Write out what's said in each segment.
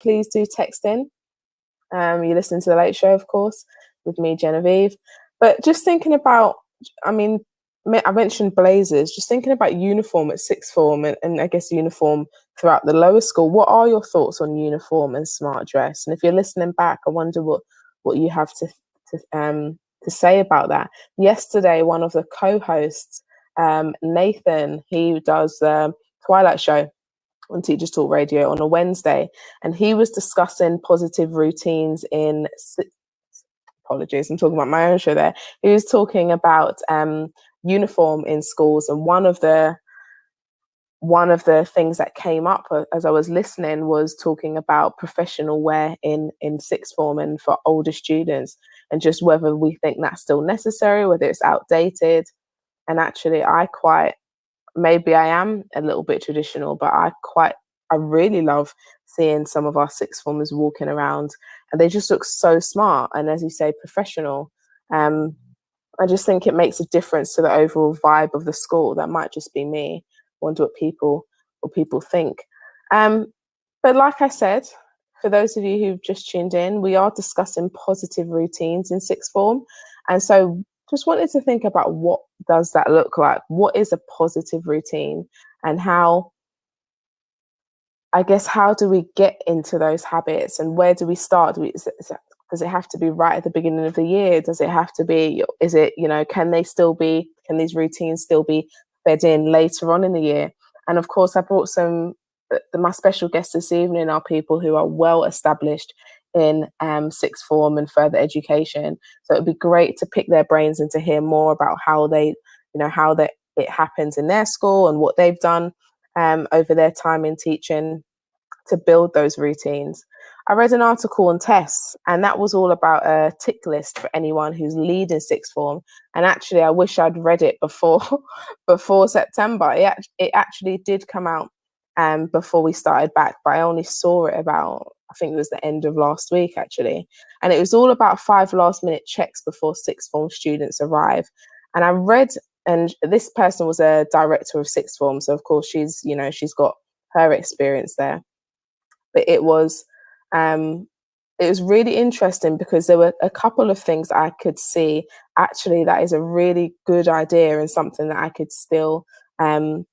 please do text in. You listen to The Late Show, of course, with me, Genevieve. But just thinking about, I mean, I mentioned blazers, just thinking about uniform at sixth form and I guess uniform throughout the lower school. What are your thoughts on uniform and smart dress? And if you're listening back, I wonder what you have to say about that. Yesterday, one of the co-hosts, Nathan, he does the Twilight Show on Teachers Talk Radio on a Wednesday, and he was discussing positive routines in apologies, I'm talking about my own show there. He was talking about uniform in schools, and one of the things that came up as I was listening was talking about professional wear in sixth form and for older students, and just whether we think that's still necessary, whether it's outdated. And actually, maybe I am a little bit traditional, but I really love seeing some of our sixth formers walking around, and they just look so smart. And as you say, professional. I just think it makes a difference to the overall vibe of the school. That might just be me. Wonder what people think. But like I said, for those of you who've just tuned in, we are discussing positive routines in sixth form. And so just wanted to think about, what does that look like? What is a positive routine, and how do we get into those habits, and where do we start? Does it have to be right at the beginning of the year? Does it have to be, can these routines still be fed in later on in the year? And of course, I brought my special guests this evening are people who are well established in sixth form and further education. So it'd be great to pick their brains and to hear more about how it happens in their school and what they've done over their time in teaching to build those routines. I read an article on tests, and that was all about a tick list for anyone who's leading sixth form. And actually, I wish I'd read it before September. It actually did come out before we started back, but I only saw it about, I think it was the end of last week, actually. And it was all about 5 last-minute checks before sixth form students arrive. And I read, and this person was a director of sixth form, so of course she's got her experience there. But it was really interesting, because there were a couple of things I could see, actually, that is a really good idea and something that I could still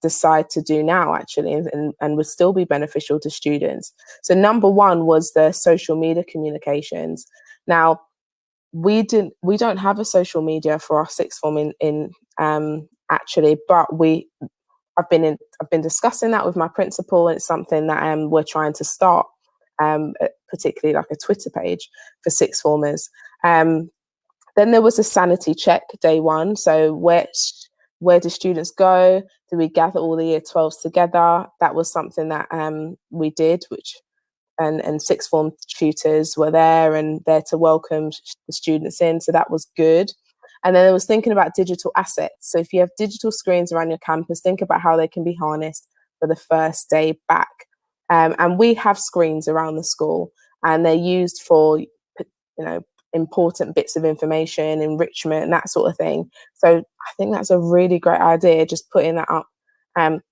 decide to do now, actually, and would still be beneficial to students. So number one was the social media communications. Now, we don't have a social media for our sixth form in actually, but I've been discussing that with my principal, and it's something that we're trying to start, particularly like a Twitter page for sixth formers. Then there was a sanity check day one. So where do students go? Do we gather all the year 12s together? That was something that we did, and sixth form tutors were there to welcome the students in. So that was good. And then I was thinking about digital assets. So if you have digital screens around your campus, think about how they can be harnessed for the first day back. And we have screens around the school, and they're used for, important bits of information, enrichment, and that sort of thing. So I think that's a really great idea, just putting that up,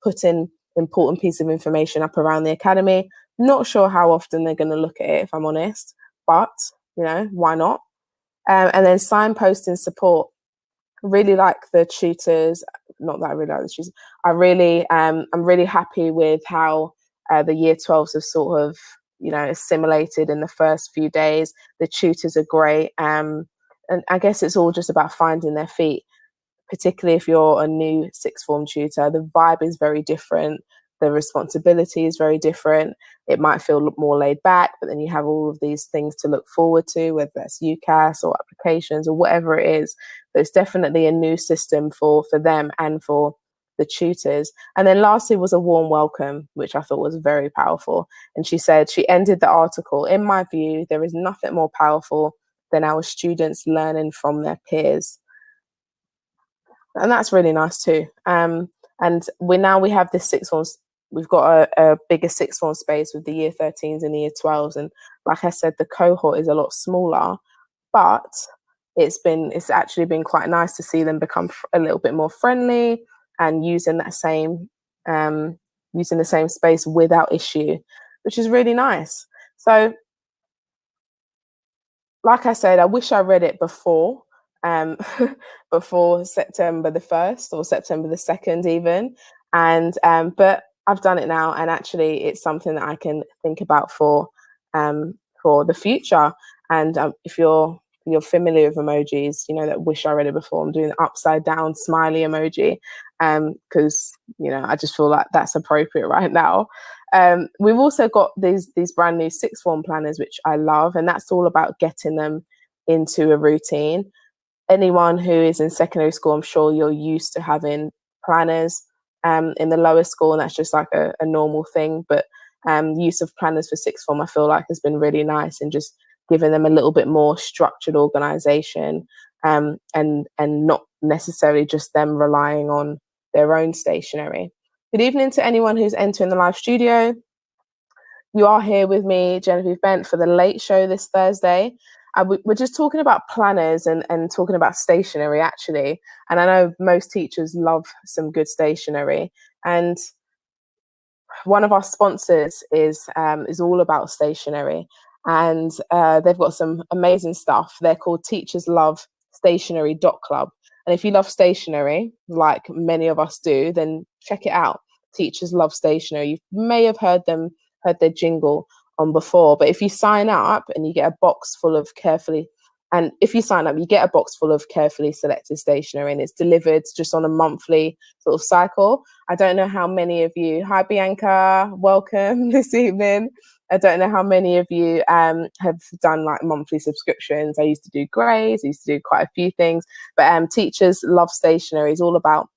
putting important piece of information up around the academy. Not sure how often they're going to look at it, if I'm honest, but, why not? And then signposting support. Really like the tutors. Not that I really like the tutors. I'm really happy with how the year 12s have sort of, assimilated in the first few days. The tutors are great. And I guess it's all just about finding their feet, particularly if you're a new sixth form tutor. The vibe is very different. The responsibility is very different. It might feel more laid back, but then you have all of these things to look forward to, whether that's UCAS or applications or whatever it is. But it's definitely a new system for them and for the tutors. And then lastly was a warm welcome, which I thought was very powerful. And she ended the article, "In my view, there is nothing more powerful than our students learning from their peers." And that's really nice too. And we have this sixth form. We've got a bigger sixth form space with the year 13s and the year 12s. And like I said, the cohort is a lot smaller, but it's actually been quite nice to see them become a little bit more friendly and using the same space without issue, which is really nice. So like I said, I wish I read it before, um, before September the 1st or September the 2nd even. And but I've done it now, and actually it's something that I can think about for the future. And if you're familiar with emojis, you know that wish I read it before. I'm doing the upside down smiley emoji, because I just feel like that's appropriate right now. We've also got these brand new sixth form planners, which I love, and that's all about getting them into a routine. Anyone who is in secondary school, I'm sure you're used to having planners in the lower school, and that's just like a normal thing. But use of planners for sixth form, I feel like, has been really nice, and just giving them a little bit more structured organization, and not necessarily just them relying on their own stationery. Good evening to anyone who's entering the live studio. You are here with me, Genevieve Bent, for the late show this Thursday. We're just talking about planners and talking about stationery, actually. And I know most teachers love some good stationery. And one of our sponsors is all about stationery, and they've got some amazing stuff. They're called Teachers Love Stationery.club. And if you love stationery, like many of us do, then check it out. Teachers Love Stationery. You may have heard their jingle on before, but if you sign up and you get a box full of carefully and if you sign up, you get a box full of carefully selected stationery, and it's delivered just on a monthly sort of cycle. I don't know how many of you, hi Bianca, welcome this evening. I don't know how many of you have done like monthly subscriptions. I used to do grades, I used to do quite a few things, but Teachers Love Stationery is all about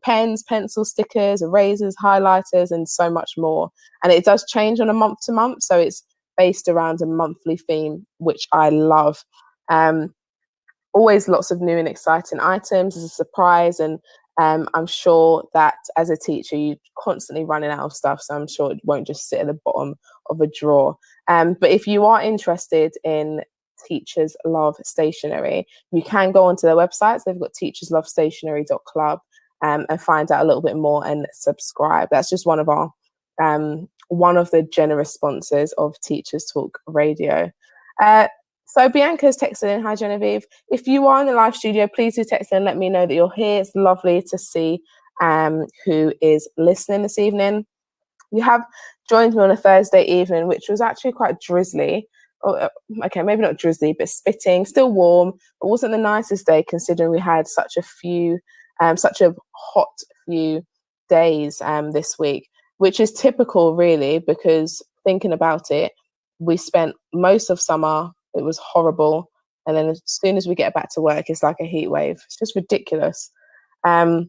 pens, pencils, stickers, erasers, highlighters, and so much more. And it does change on a month to month, so it's based around a monthly theme, which I love. Um, Always lots of new and exciting items as a surprise, and I'm sure that as a teacher you're constantly running out of stuff, so I'm sure it won't just sit at the bottom of a drawer. But if you are interested in Teachers Love Stationery, you can go onto their websites. They've got teacherslovestationery.club, and find out a little bit more and subscribe. That's just one of the generous sponsors of Teachers Talk Radio. So Bianca's texted in, hi Genevieve. If you are in the live studio, please do text in and let me know that you're here. It's lovely to see who is listening this evening. You have joined me on a Thursday evening, which was actually quite drizzly. Okay, maybe not drizzly, but spitting, still warm. It wasn't the nicest day considering we had such a hot few days this week, which is typical really, because thinking about it, we spent most of summer, it was horrible. And then as soon as we get back to work, it's like a heat wave. It's just ridiculous. But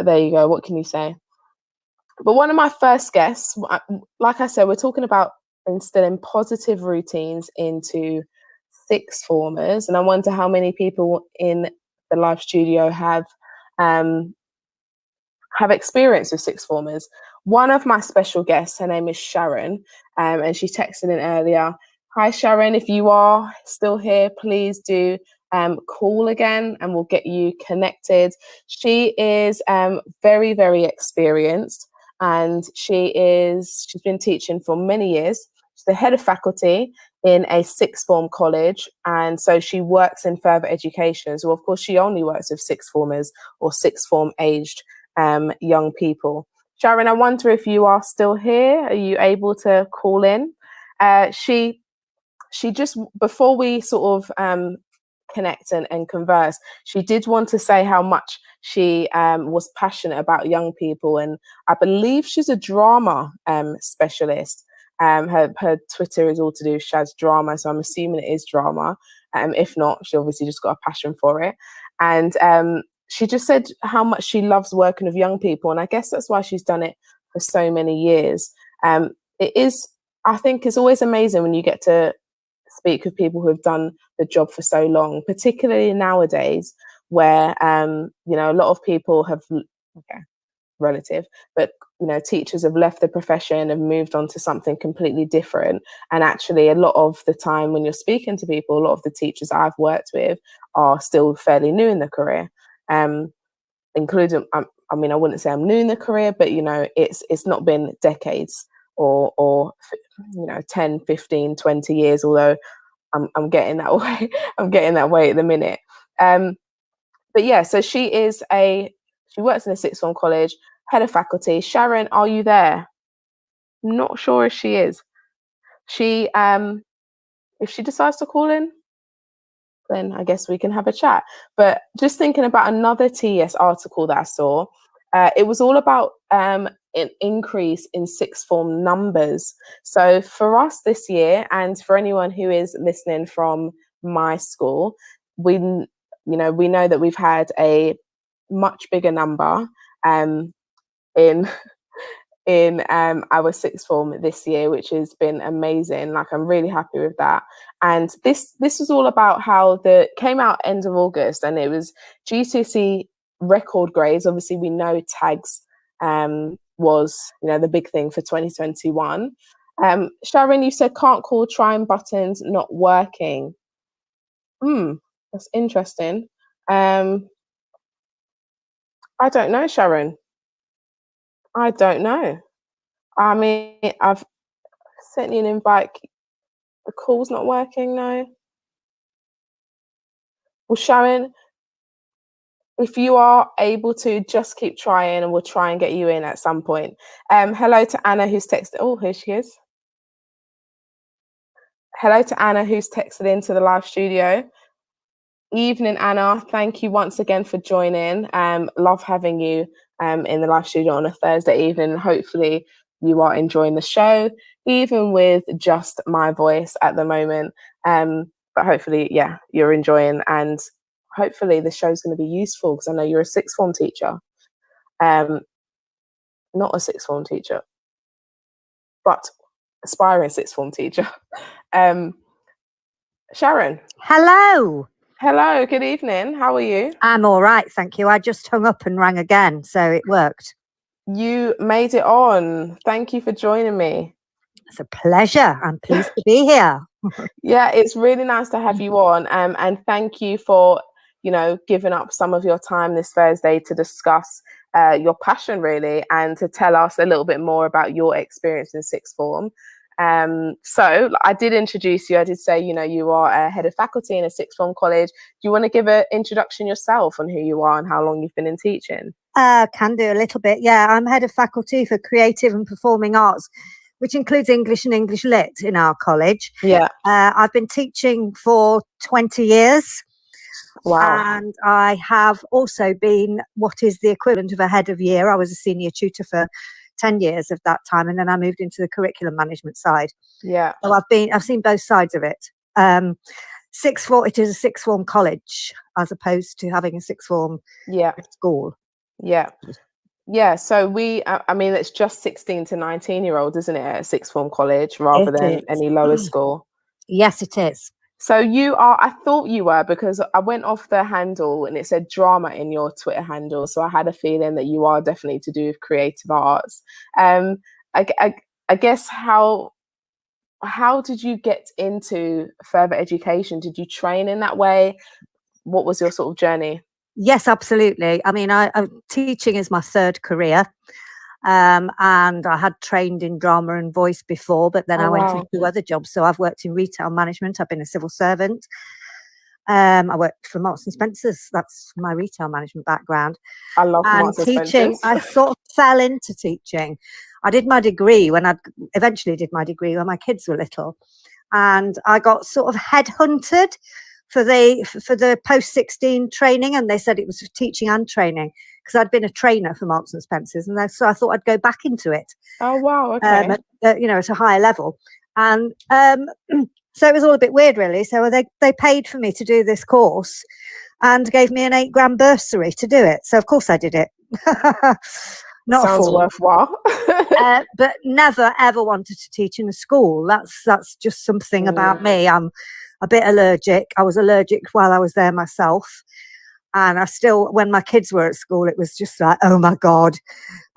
there you go. What can you say? But one of my first guests, like I said, we're talking about instilling positive routines into sixth formers. And I wonder how many people in the live studio have experience with sixth formers. One of my special guests, her name is Sharon, and she texted in earlier. Hi, Sharon. If you are still here, please do call again and we'll get you connected. She is very, very experienced, and she's been teaching for many years. She's the head of faculty in a sixth form college, and so she works in further education. So of course she only works with sixth formers or sixth form aged young people. Sharon, I wonder if you are still here. Are you able to call in? She just, before we sort of connect and converse, she did want to say how much she was passionate about young people, and I believe she's a drama specialist. Her Twitter is all to do with Shaz Drama, so I'm assuming it is drama. If not, she obviously just got a passion for it. And she just said how much she loves working with young people, and I guess that's why she's done it for so many years. I think it's always amazing when you get to speak with people who have done the job for so long, particularly nowadays where a lot of people have relative, but teachers have left the profession and moved on to something completely different. And actually a lot of the time when you're speaking to people, a lot of the teachers I've worked with are still fairly new in the career, including I wouldn't say I'm new in the career, but it's not been decades or 10, 15, 20 years, although I'm getting that way. I'm getting that way at the minute. But yeah, so she works in a sixth form college, head of faculty. Sharon, are you there? I'm not sure if she is. She if she decides to call in, then I guess we can have a chat. But just thinking about another TES article that I saw, it was all about an increase in sixth form numbers. So for us this year, and for anyone who is listening from my school, we know that we've had a much bigger number in our sixth form this year, which has been amazing. Like, I'm really happy with that. And this was all about how came out end of August, and it was GCSE record grades. Obviously, we know tags was the big thing for 2021. Sharon, you said can't call, trying buttons not working. That's interesting. I don't know, Sharon. I don't know. I mean, I've sent you an invite. The call's not working, no. Well, Sharon, if you are able to, just keep trying and we'll try and get you in at some point. Hello to Anna, who's texted. Oh, here she is. Hello to Anna, who's texted into the live studio. Evening, Anna. Thank you once again for joining. Love having you in the live studio on a Thursday evening. Hopefully you are enjoying the show, even with just my voice at the moment. But hopefully, yeah, you're enjoying, and hopefully the show's going to be useful, because I know you're a sixth form teacher. Not a sixth form teacher, but aspiring sixth form teacher. Sharon. Hello. Hello, good evening. How are you? I'm all right, thank you. I just hung up and rang again, so it worked. You made it on. Thank you for joining me. It's a pleasure. I'm pleased to be here. Yeah, it's really nice to have you on. And thank you for, giving up some of your time this Thursday to discuss your passion, really, and to tell us a little bit more about your experience in sixth form. So I did introduce you. I did say, you are a head of faculty in a sixth form college. Do you want to give an introduction yourself on who you are and how long you've been in teaching? Can do a little bit. Yeah, I'm head of faculty for creative and performing arts, which includes English and English Lit in our college. Yeah. I've been teaching for 20 years. Wow. And I have also been what is the equivalent of a head of year. I was a senior tutor for 10 years of that time, and then I moved into the curriculum management side. Yeah. So I've seen both sides of it. Sixth form, it is a sixth form college as opposed to having a sixth form school. Yeah. Yeah, so I mean, it's just 16 to 19-year-olds, isn't it, at a sixth form college rather than any lower school? Yes, it is. So I thought you were, because I went off the handle and it said drama in your Twitter handle. So I had a feeling that you are definitely to do with creative arts. I guess how did you get into further education? Did you train in that way? What was your sort of journey? Yes, absolutely. I mean, teaching is my third career. And I had trained in drama and voice before, but then I went into other jobs. So I've worked in retail management. I've been a civil servant. I worked for Marks and Spencer's. That's my retail management background. I love Marks and teaching. I sort of fell into teaching. I did my degree when my kids were little, and I got sort of headhunted for the post-16 training, and they said it was for teaching and training, because I'd been a trainer for Marks and Spencer's, and so I thought I'd go back into it. Oh wow! Okay. At a higher level, and so it was all a bit weird, really. So they paid for me to do this course, and gave me an $8,000 bursary to do it. So of course I did it. Not sounds worthwhile. But never ever wanted to teach in a school. That's just something about me. I'm a bit allergic. I was allergic while I was there myself. And I still, when my kids were at school, it was just like, oh my God,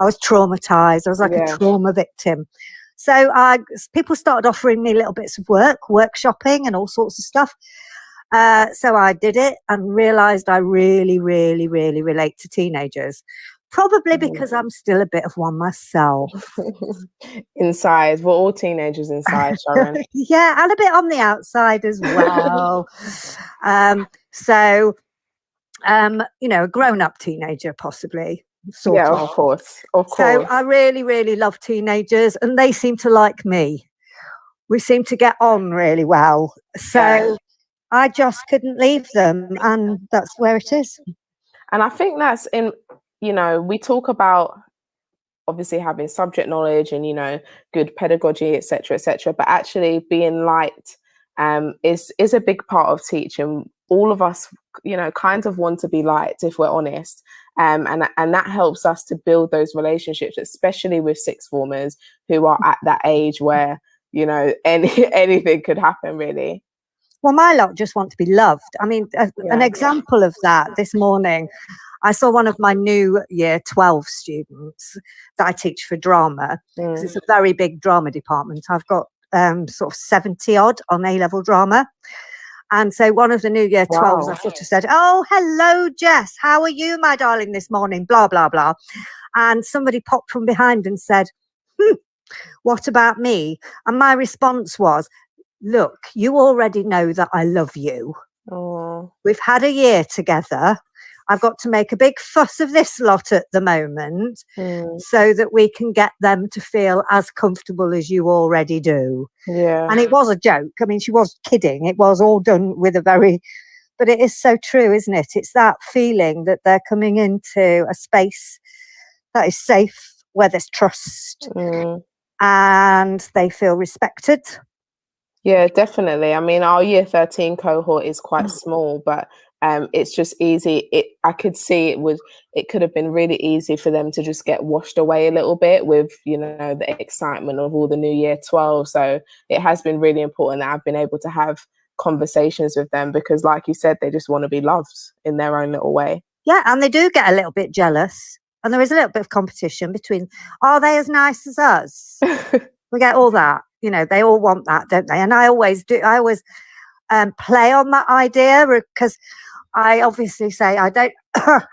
I was traumatized. I was like a trauma victim. So people started offering me little bits of workshopping and all sorts of stuff. So I did it and realized I really, really, really relate to teenagers. Probably because I'm still a bit of one myself. Inside, we're all teenagers inside, Sharon. Yeah, and a bit on the outside as well. So, a grown-up teenager, possibly, sort Yeah, of. of course, of So course. I really, really love teenagers, and they seem to like me. We seem to get on really well. So I just couldn't leave them, and that's where it is. And I think that's we talk about obviously having subject knowledge and good pedagogy, etc., but actually being liked is a big part of teaching. All of us kind of want to be liked, if we're honest, and that helps us to build those relationships, especially with sixth formers who are at that age where anything could happen, really. Well, my lot just want to be loved. I mean, an example of that this morning, I saw one of my new year 12 students that I teach for drama, because it's a very big drama department. I've got sort of 70 odd on A-level drama. And so one of the new year 12s, I sort of said, "Oh, hello, Jess. How are you, my darling, this morning? Blah, blah, blah." And somebody popped from behind and said, "What about me?" And my response was, "Look, you already know that I love you. Oh. We've had a year together. I've got to make a big fuss of this lot at the moment so that we can get them to feel as comfortable as you already do." Yeah. And it was a joke. I mean, she was kidding. It was all done with but it is so true, isn't it? It's that feeling that they're coming into a space that is safe, where there's trust and they feel respected. Yeah, definitely. I mean, our year 13 cohort is quite small, but it's just easy. I could see it could have been really easy for them to just get washed away a little bit with, the excitement of all the new year 12. So it has been really important that I've been able to have conversations with them because, like you said, they just want to be loved in their own little way. Yeah, and they do get a little bit jealous. And there is a little bit of competition between, are they as nice as us? We get all that. They all want that, don't they? And I always do. I always play on that idea because I obviously say I don't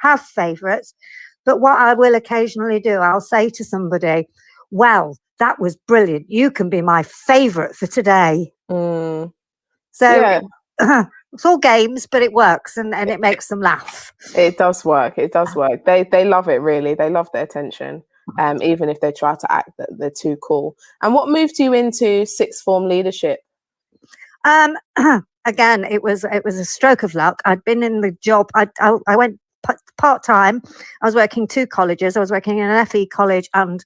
have favourites. But what I will occasionally do, I'll say to somebody, "Well, that was brilliant. You can be my favourite for today." So Yeah. it's all games, but it works and it makes them laugh. It does work. It does work. They love it, really. They love the attention, even if they try to act that they're too cool. And what moved you into sixth form leadership? Again, it was a stroke of luck. I'd been in the job. I went part-time. I was working 2 colleges. I was working in an FE college and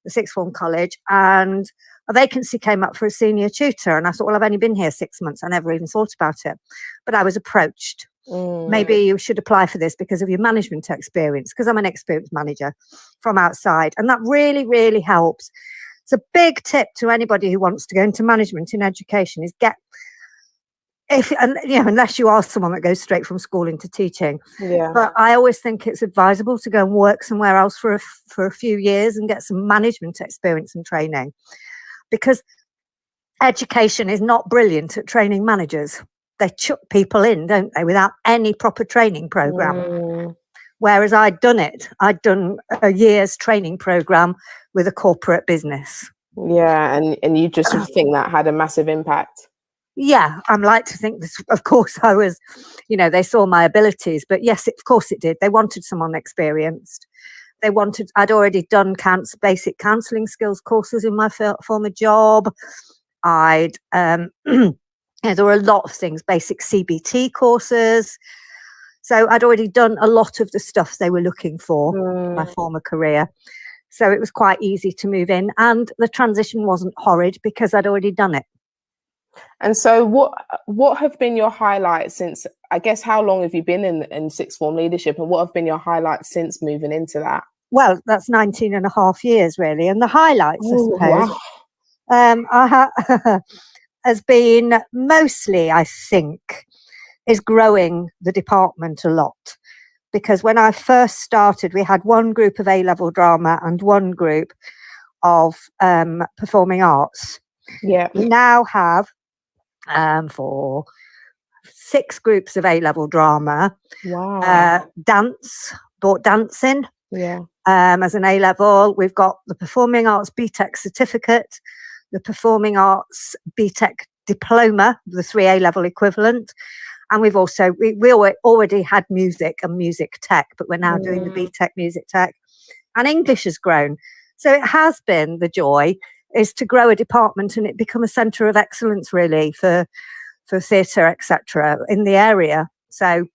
the sixth form college, and a vacancy came up for a senior tutor. And I thought, well, I've only been here 6 months. I never even thought about it. But I was approached. Maybe you should apply for this because of your management experience, because I'm an experienced manager from outside. And that really, really helps. It's a big tip to anybody who wants to go into management in education is unless you are someone that goes straight from school into teaching. Yeah. But I always think it's advisable to go and work somewhere else for a few years and get some management experience and training, because education is not brilliant at training managers. They chuck people in, don't they, without any proper training program. Whereas I'd done it. I'd done a year's training program with a corporate business. Yeah, and you just think that had a massive impact. Yeah, I'm like to think this. Of course, I was, they saw my abilities, but yes, of course it did. They wanted someone experienced. I'd already done basic counselling skills courses in my former job. There were a lot of things, basic CBT courses. So I'd already done a lot of the stuff they were looking for in my former career. So it was quite easy to move in, and the transition wasn't horrid because I'd already done it. And so what have been your highlights since, I guess, how long have you been in sixth form leadership, and what have been your highlights since moving into that? Well, that's 19 and a half years, really. And the highlights, I suppose, has been mostly, I think, is growing the department a lot. Because when I first started, we had one group of A-level drama and one group of performing arts. Yeah. We now have for 6 groups of A-level drama. Wow. Brought dance in. Yeah. As an A-level. We've got the Performing Arts BTEC certificate, the Performing Arts BTEC diploma, the 3 A-level equivalent. And we've also, we already had music and music tech, but we're now doing the BTEC music tech. And English has grown. So it has been the joy is to grow a department and it become a centre of excellence really for theatre, etc. in the area. So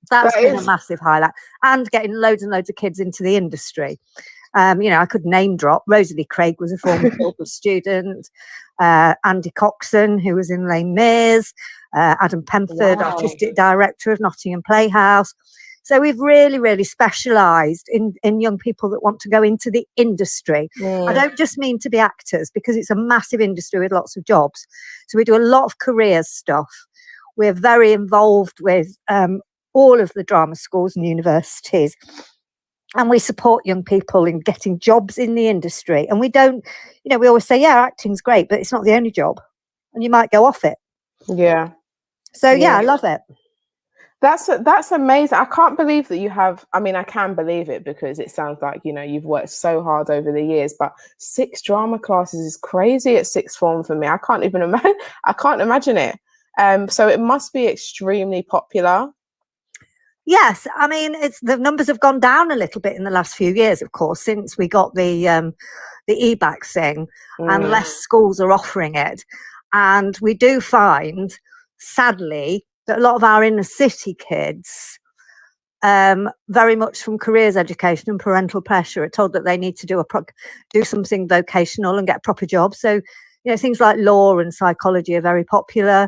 that's been a massive highlight. And getting loads and loads of kids into the industry. I could name drop. Rosalie Craig was a former Guildford student. Andy Coxon, who was in Les Mis. Adam Pemford, artistic director of Nottingham Playhouse. So we've really, really specialised in young people that want to go into the industry. I don't just mean to be actors, because it's a massive industry with lots of jobs. So we do a lot of careers stuff. We're very involved with all of the drama schools and universities. And we support young people in getting jobs in the industry. And we don't, we always say, yeah, acting's great, but it's not the only job. And you might go off it. Yeah. So, yeah, I love it. That's amazing. I can't believe that you have, I mean, I can believe it because it sounds like, you've worked so hard over the years, but 6 drama classes is crazy at sixth form for me. I can't even imagine, I can't imagine it. So it must be extremely popular. Yes, I mean, the numbers have gone down a little bit in the last few years, of course, since we got the EBAC thing, and less schools are offering it. And we do find, sadly, that a lot of our inner city kids, very much from careers education and parental pressure, are told that they need to do something vocational and get a proper job. So, things like law and psychology are very popular.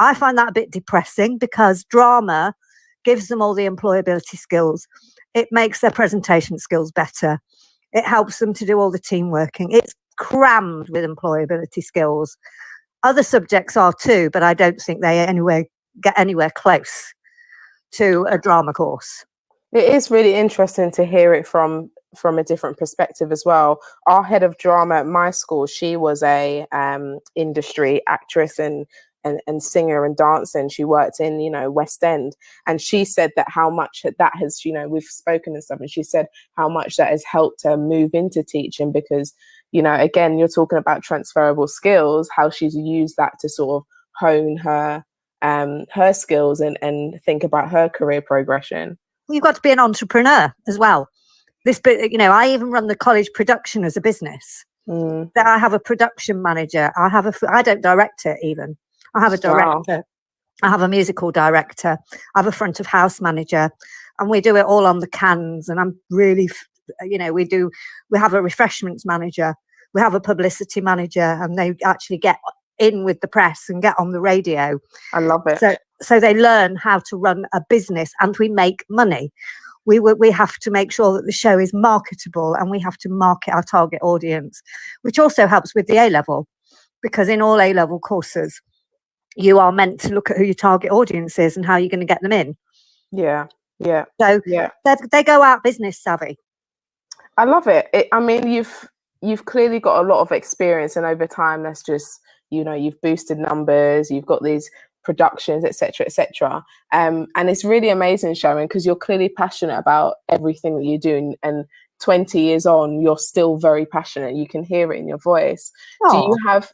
I find that a bit depressing because drama gives them all the employability skills. It makes their presentation skills better. It helps them to do all the team working. It's crammed with employability skills. Other subjects are too, but I don't think they get anywhere close to a drama course. It is really interesting to hear it from a different perspective as well. Our head of drama at my school, she was a industry actress and singer and dancer, and she worked in West End, and she said that how much that has we've spoken and stuff, and she said how much that has helped her move into teaching because again, you're talking about transferable skills, how she's used that to sort of hone her skills and think about her career progression. You've got to be an entrepreneur as well. I even run the college production as a business. That I have a production manager. I don't direct it even. I have a director. Wow. I have a musical director. I have a front of house manager, and we do it all on the cans. And I'm really, we have a refreshments manager. We have a publicity manager, and they actually get in with the press and get on the radio. I love it. So they learn how to run a business, and we make money. We have to make sure that the show is marketable, and we have to market our target audience, which also helps with the A-level, because in all A-level courses, you are meant to look at who your target audience is and how you're going to get them in. Yeah. So they go out business savvy. I love it. I mean, you've clearly got a lot of experience, and over time, that's just you've boosted numbers. You've got these productions, etc., etc. And it's really amazing, Sharon, because you're clearly passionate about everything that you're doing. And 20 years on, you're still very passionate. You can hear it in your voice. Aww.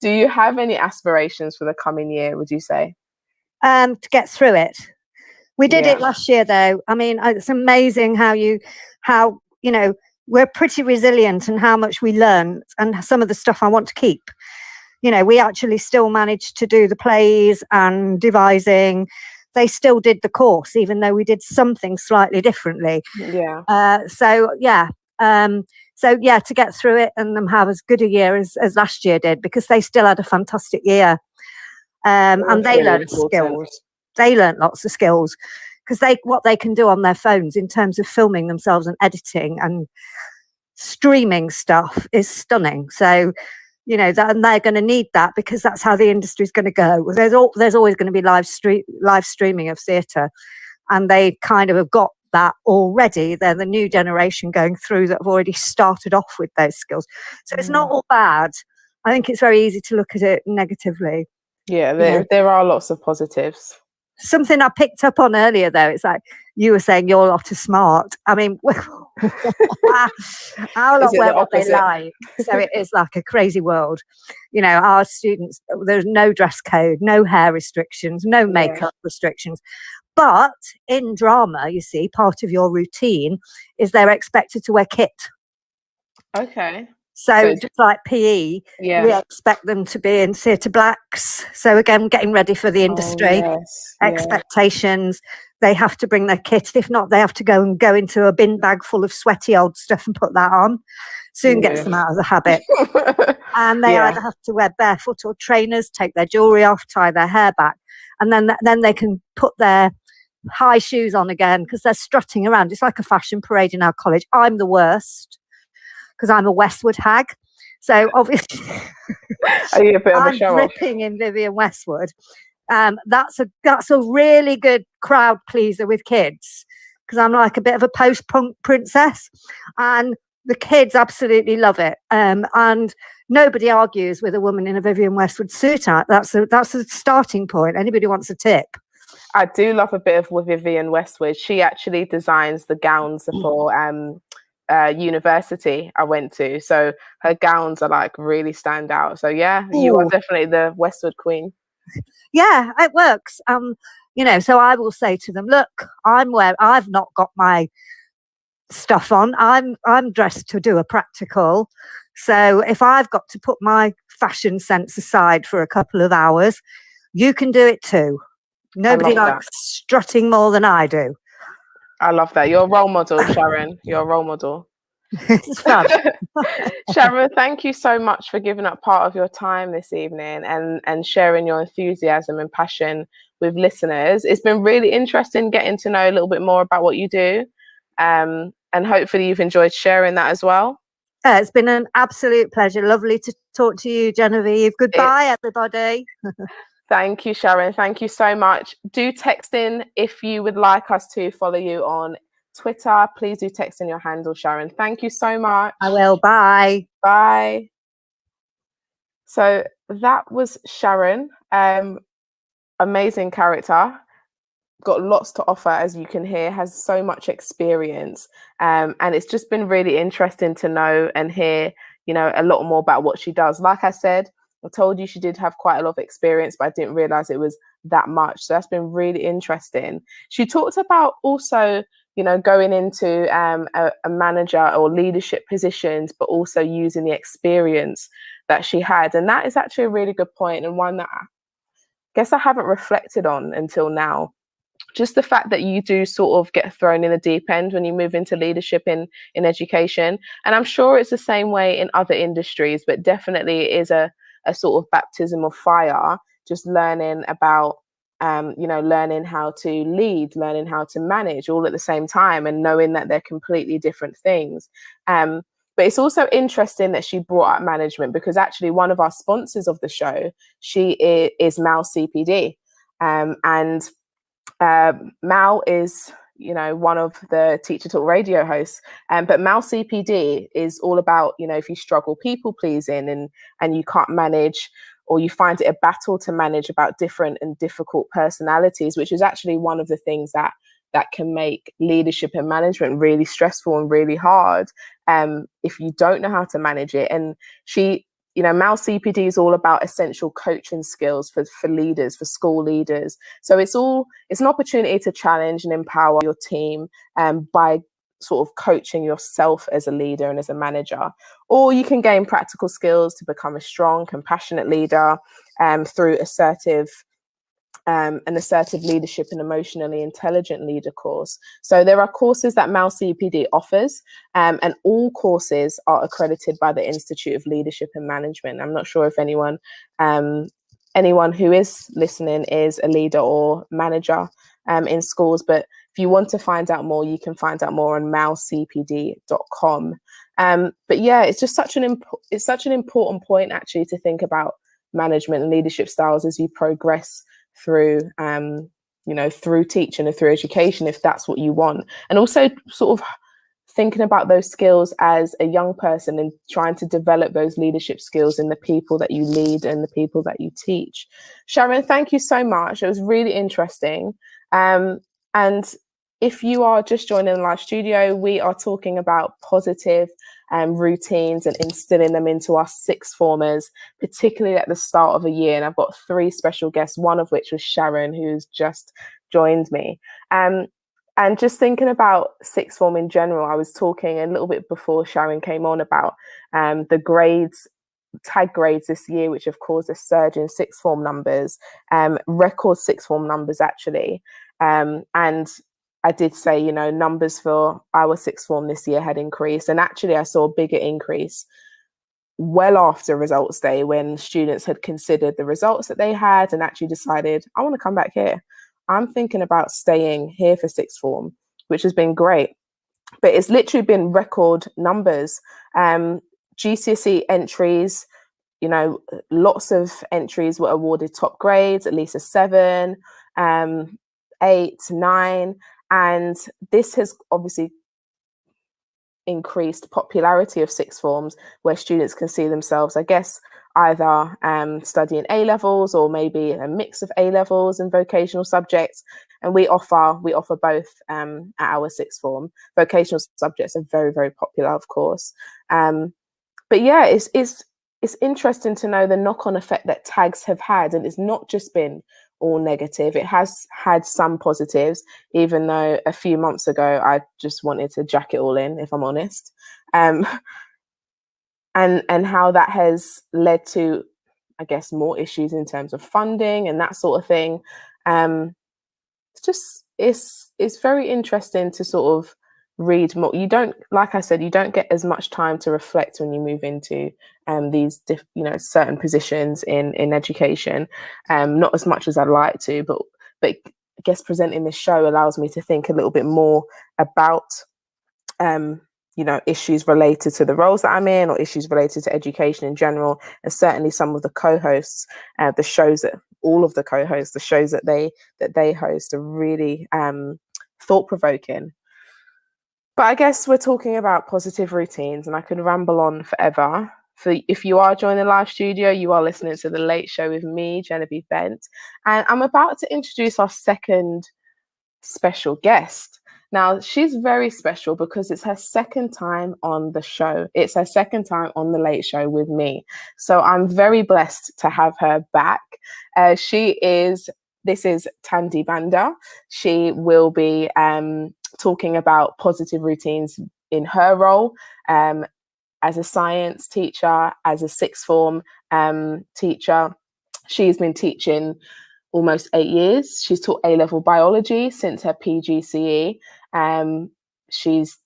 Do you have any aspirations for the coming year, would you say? To get through it. We did it last year, though. I mean, it's amazing how we're pretty resilient and how much we learn, and some of the stuff I want to keep. We actually still managed to do the plays and devising. They still did the course, even though we did something slightly differently. Yeah. To get through it and have as good a year as last year did, because they still had a fantastic year. And they learned skills. They learned lots of skills, because what they can do on their phones in terms of filming themselves and editing and streaming stuff is stunning. So, and they're going to need that, because that's how the industry is going to go. There's always going to be live streaming of theatre, and they kind of have got that already. They're the new generation going through that have already started off with those skills. So it's not all bad. I think it's very easy to look at it negatively. Yeah, there are lots of positives. something I picked up on earlier, though. It's like you were saying your lot are smart. I mean, our Is lot it wear the what they opposite? like. So it is like a crazy world. You know, our students, there's no dress code, no hair restrictions, no Yeah. makeup restrictions. But in drama, you see, part of your routine is they're expected to wear kit. Okay. So just like PE, Yeah. we expect them to be in theatre blacks. So again, getting ready for the industry, yes. expectations. They have to bring their kit. If not, they have to go into a bin bag full of sweaty old stuff and put that on. Soon gets them out of the habit. And they either have to wear barefoot or trainers, take their jewellery off, tie their hair back. And then they can put their high shoes on again because they're strutting around. It's like a fashion parade in our college. I'm the worst because I'm a Westwood hag. So obviously, are you a bit of a I'm show dripping in Vivienne Westwood. That's a really good crowd pleaser with kids because I'm like a bit of a post-punk princess, and the kids absolutely love it. And nobody argues with a woman in a Vivienne Westwood suit. That's a starting point. Anybody wants a tip? I do love a bit of Vivienne Westwood. She actually designs the gowns for university I went to. So her gowns are like really stand out. So yeah, you are definitely the Westwood queen. Yeah, it works. You know, so I will say to them, look, I've not got my stuff on. I'm dressed to do a practical. So if I've got to put my fashion sense aside for a couple of hours, you can do it too. Nobody likes strutting more than I do. I love that. You're a role model, Sharon. You're a role model. It's fun. Sharon, thank you so much for giving up part of your time this evening and sharing your enthusiasm and passion with listeners. It's been really interesting getting to know a little bit more about what you do. And hopefully you've enjoyed sharing that as well. It's been an absolute pleasure. Lovely to talk to you, Genevieve. Goodbye, everybody. Thank you, Sharon. Thank you so much. Do text in if you would like us to follow you on Twitter. Please do text in your handle, Sharon. Thank you so much. I will. Bye. Bye. So that was Sharon. Amazing character. Got lots to offer, as you can hear, has so much experience. And it's just been really interesting to know and hear, you know, a lot more about what she does. Like I said, I told you she did have quite a lot of experience, but I didn't realize it was that much. So that's been really interesting. She talked about also, you know, going into a manager or leadership positions, but also using the experience that she had. And that is actually a really good point, and one that I guess I haven't reflected on until now. Just the fact that you do sort of get thrown in the deep end when you move into leadership in education. And I'm sure it's the same way in other industries, but definitely it is a sort of baptism of fire, just learning about, you know, learning how to lead, learning how to manage all at the same time, and knowing that they're completely different things. But it's also interesting that she brought up management, because actually one of our sponsors of the show, she is Mal CPD. And Mal is, you know, one of the Teacher Talk radio hosts, but Mal CPD is all about, you know, if you struggle people pleasing and you can't manage, or you find it a battle to manage about different and difficult personalities, which is actually one of the things that can make leadership and management really stressful and really hard, if you don't know how to manage it. And she, you know, Mal CPD is all about essential coaching skills for leaders, for school leaders. So it's an opportunity to challenge and empower your team by sort of coaching yourself as a leader and as a manager. Or you can gain practical skills to become a strong, compassionate leader through an assertive leadership and emotionally intelligent leader course. So there are courses that Mal CPD offers, and all courses are accredited by the Institute of Leadership and Management. I'm not sure if anyone who is listening is a leader or manager in schools, but if you want to find out more, you can find out more on malcpd.com. But yeah, it's just such an important point actually to think about management and leadership styles as you progress through through teaching and through education, if that's what you want. And also sort of thinking about those skills as a young person and trying to develop those leadership skills in the people that you lead and the people that you teach. Sharon, thank you so much. It was really interesting. And if you are just joining the live studio, we are talking about positive routines and instilling them into our sixth formers, particularly at the start of a year. And I've got 3 special guests, one of which was Sharon, who's just joined me. And just thinking about sixth form in general, I was talking a little bit before Sharon came on about the grades, tag grades this year, which have caused a surge in sixth form numbers, record sixth form numbers actually. And I did say, you know, numbers for our sixth form this year had increased. And actually I saw a bigger increase well after results day, when students had considered the results that they had and actually decided, I want to come back here. I'm thinking about staying here for sixth form, which has been great. But it's literally been record numbers. GCSE entries, you know, lots of entries were awarded top grades, at least a 7, 8, 9. And this has obviously increased popularity of sixth forms, where students can see themselves, I guess, either studying A levels or maybe a mix of A levels and vocational subjects. And we offer both at our sixth form. Vocational subjects are very, very popular, of course. But yeah, it's interesting to know the knock-on effect that tags have had, and it's not just been all negative. It has had some positives, even though a few months ago I just wanted to jack it all in, if I'm honest. And how that has led to, I guess, more issues in terms of funding and that sort of thing. It's very interesting to sort of read more. You don't, like I said, you don't get as much time to reflect when you move into these certain positions in education, not as much as I'd like to, but I guess presenting this show allows me to think a little bit more about issues related to the roles that I'm in, or issues related to education in general. And certainly some of the co-hosts, the shows that they host are really thought-provoking. But I guess we're talking about positive routines, and I could ramble on forever. If you are joining the live studio, you are listening to The Late Show with me, Genevieve Bent, and I'm about to introduce our second special guest. Now, she's very special because it's her second time on the show. It's her second time on The Late Show with me. So I'm very blessed to have her back. This is Tandy Banda. She will be talking about positive routines in her role as a science teacher, as a sixth form teacher. She's been teaching almost 8 years. She's taught A-level biology since her PGCE. She's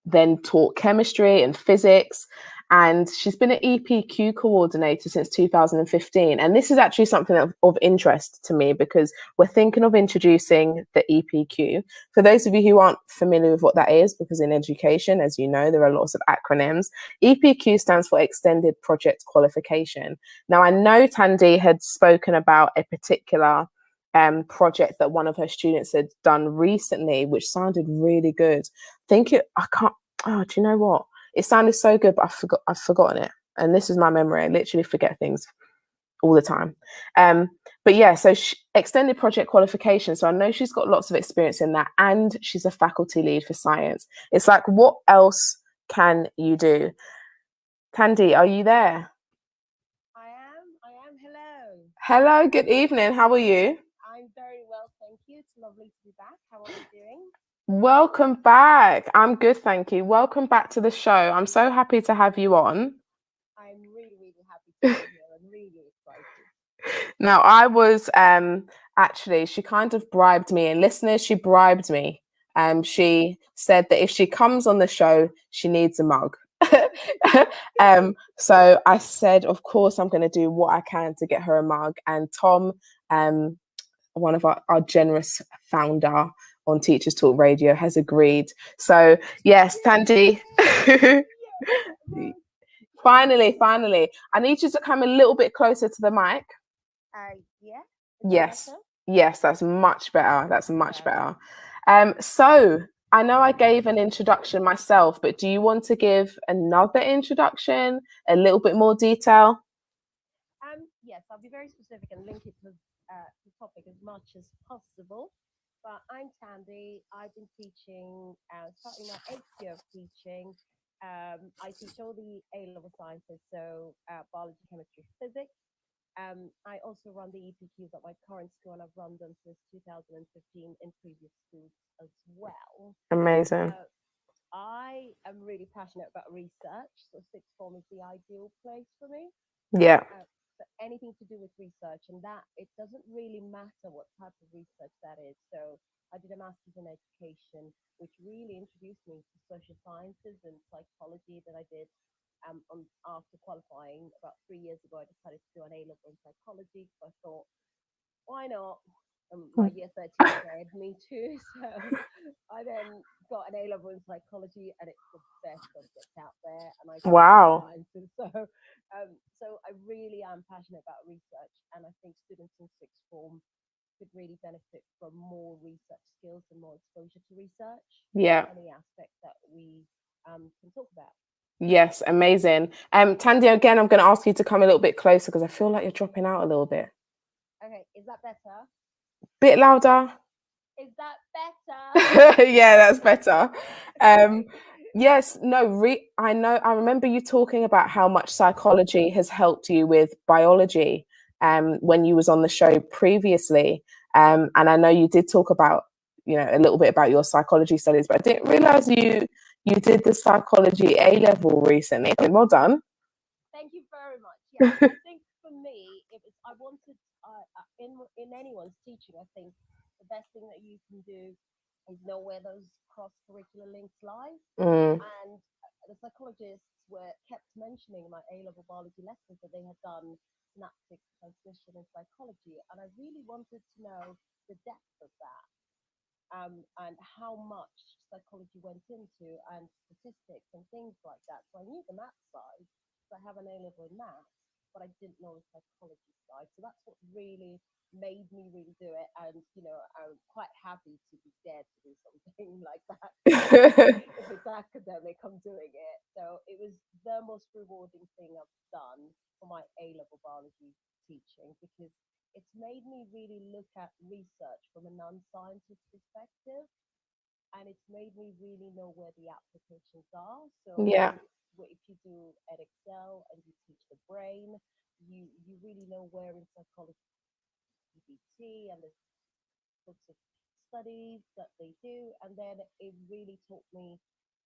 then taught chemistry and physics, and she's been an EPQ coordinator since 2015. And this is actually something of interest to me, because we're thinking of introducing the EPQ. For those of you who aren't familiar with what that is, because in education, as you know, there are lots of acronyms. EPQ stands for Extended Project Qualification. Now, I know Tandy had spoken about a particular project that one of her students had done recently, which sounded really good. Do you know what? It sounded so good, but I've forgotten it. And this is my memory. I literally forget things all the time. But yeah, so extended project qualification. So I know she's got lots of experience in that, and she's a faculty lead for science. It's like, what else can you do? Tandy, are you there? I am. Hello. Hello, good evening. How are you? I'm very well, thank you. It's lovely to be back. How are you doing? Welcome back. I'm good, thank you. Welcome back to the show. I'm so happy to have you on. I'm really, really happy to be here. I'm really excited. Now, I was actually, she kind of bribed me, and listeners, she bribed me. She said that if she comes on the show, she needs a mug. So I said, of course, I'm going to do what I can to get her a mug. And Tom, one of our generous founder on Teachers Talk Radio, has agreed. So yes, Tandy. Finally, I need you to come a little bit closer to the mic. Yeah. Yes, that's much better. That's much better. So I know I gave an introduction myself, but do you want to give another introduction, a little bit more detail? Yes, I'll be very specific and link it to the topic as much as possible. But I'm Tandy. I've been teaching, starting my 8th year of teaching. I teach all the A-level sciences, so biology, chemistry, physics. I also run the EPQs at my current school, and I've run them since 2015 in previous schools as well. Amazing. I am really passionate about research, so sixth form is the ideal place for me. Yeah. So anything to do with research, and that it doesn't really matter what type of research that is. So I did a master's in education, which really introduced me to social sciences and psychology that I did. After qualifying about 3 years ago, I decided to do an A level in psychology. So I thought, why not? My year 13 said, me too. So I then got an A level in psychology, and it's the best subject out there. And I teach Wow. sciences. So I really am passionate about research, and I think students in sixth form could really benefit from more research skills and more exposure to research Yeah. in any aspect that we can talk about. Yes, amazing. Tandy, again, I'm going to ask you to come a little bit closer because I feel like you're dropping out a little bit. Okay, is that better? Bit louder. Is that better? Yeah, that's better. Okay. Yes, no, I know, I remember you talking about how much psychology has helped you with biology when you was on the show previously. And I know you did talk about, a little bit about your psychology studies, but I didn't realize you did the psychology A level recently. Well done. Thank you very much. Yes, I think for me, it was I wanted in anyone's teaching. I think the best thing that you can do is know where those cross-curricular links lie. Mm, And the psychologists were kept mentioning in my A-level biology lessons that they had done synaptic transmission in psychology, and I really wanted to know the depth of that, and how much psychology went into, and statistics and things like that. So I knew the math side, so I have an A level in math, but I didn't know the psychology side. So that's what really made me really do it. And I'm quite happy to be dared to do something like that. If it's academic, I'm doing it. So it was the most rewarding thing I've done for my A level biology teaching, because it's made me really look at research from a non-scientist perspective, and it's made me really know where the applications are. So yeah. if you do EdXL and you teach the brain, you really know where in psychology BT and the sorts of studies that they do, and then it really taught me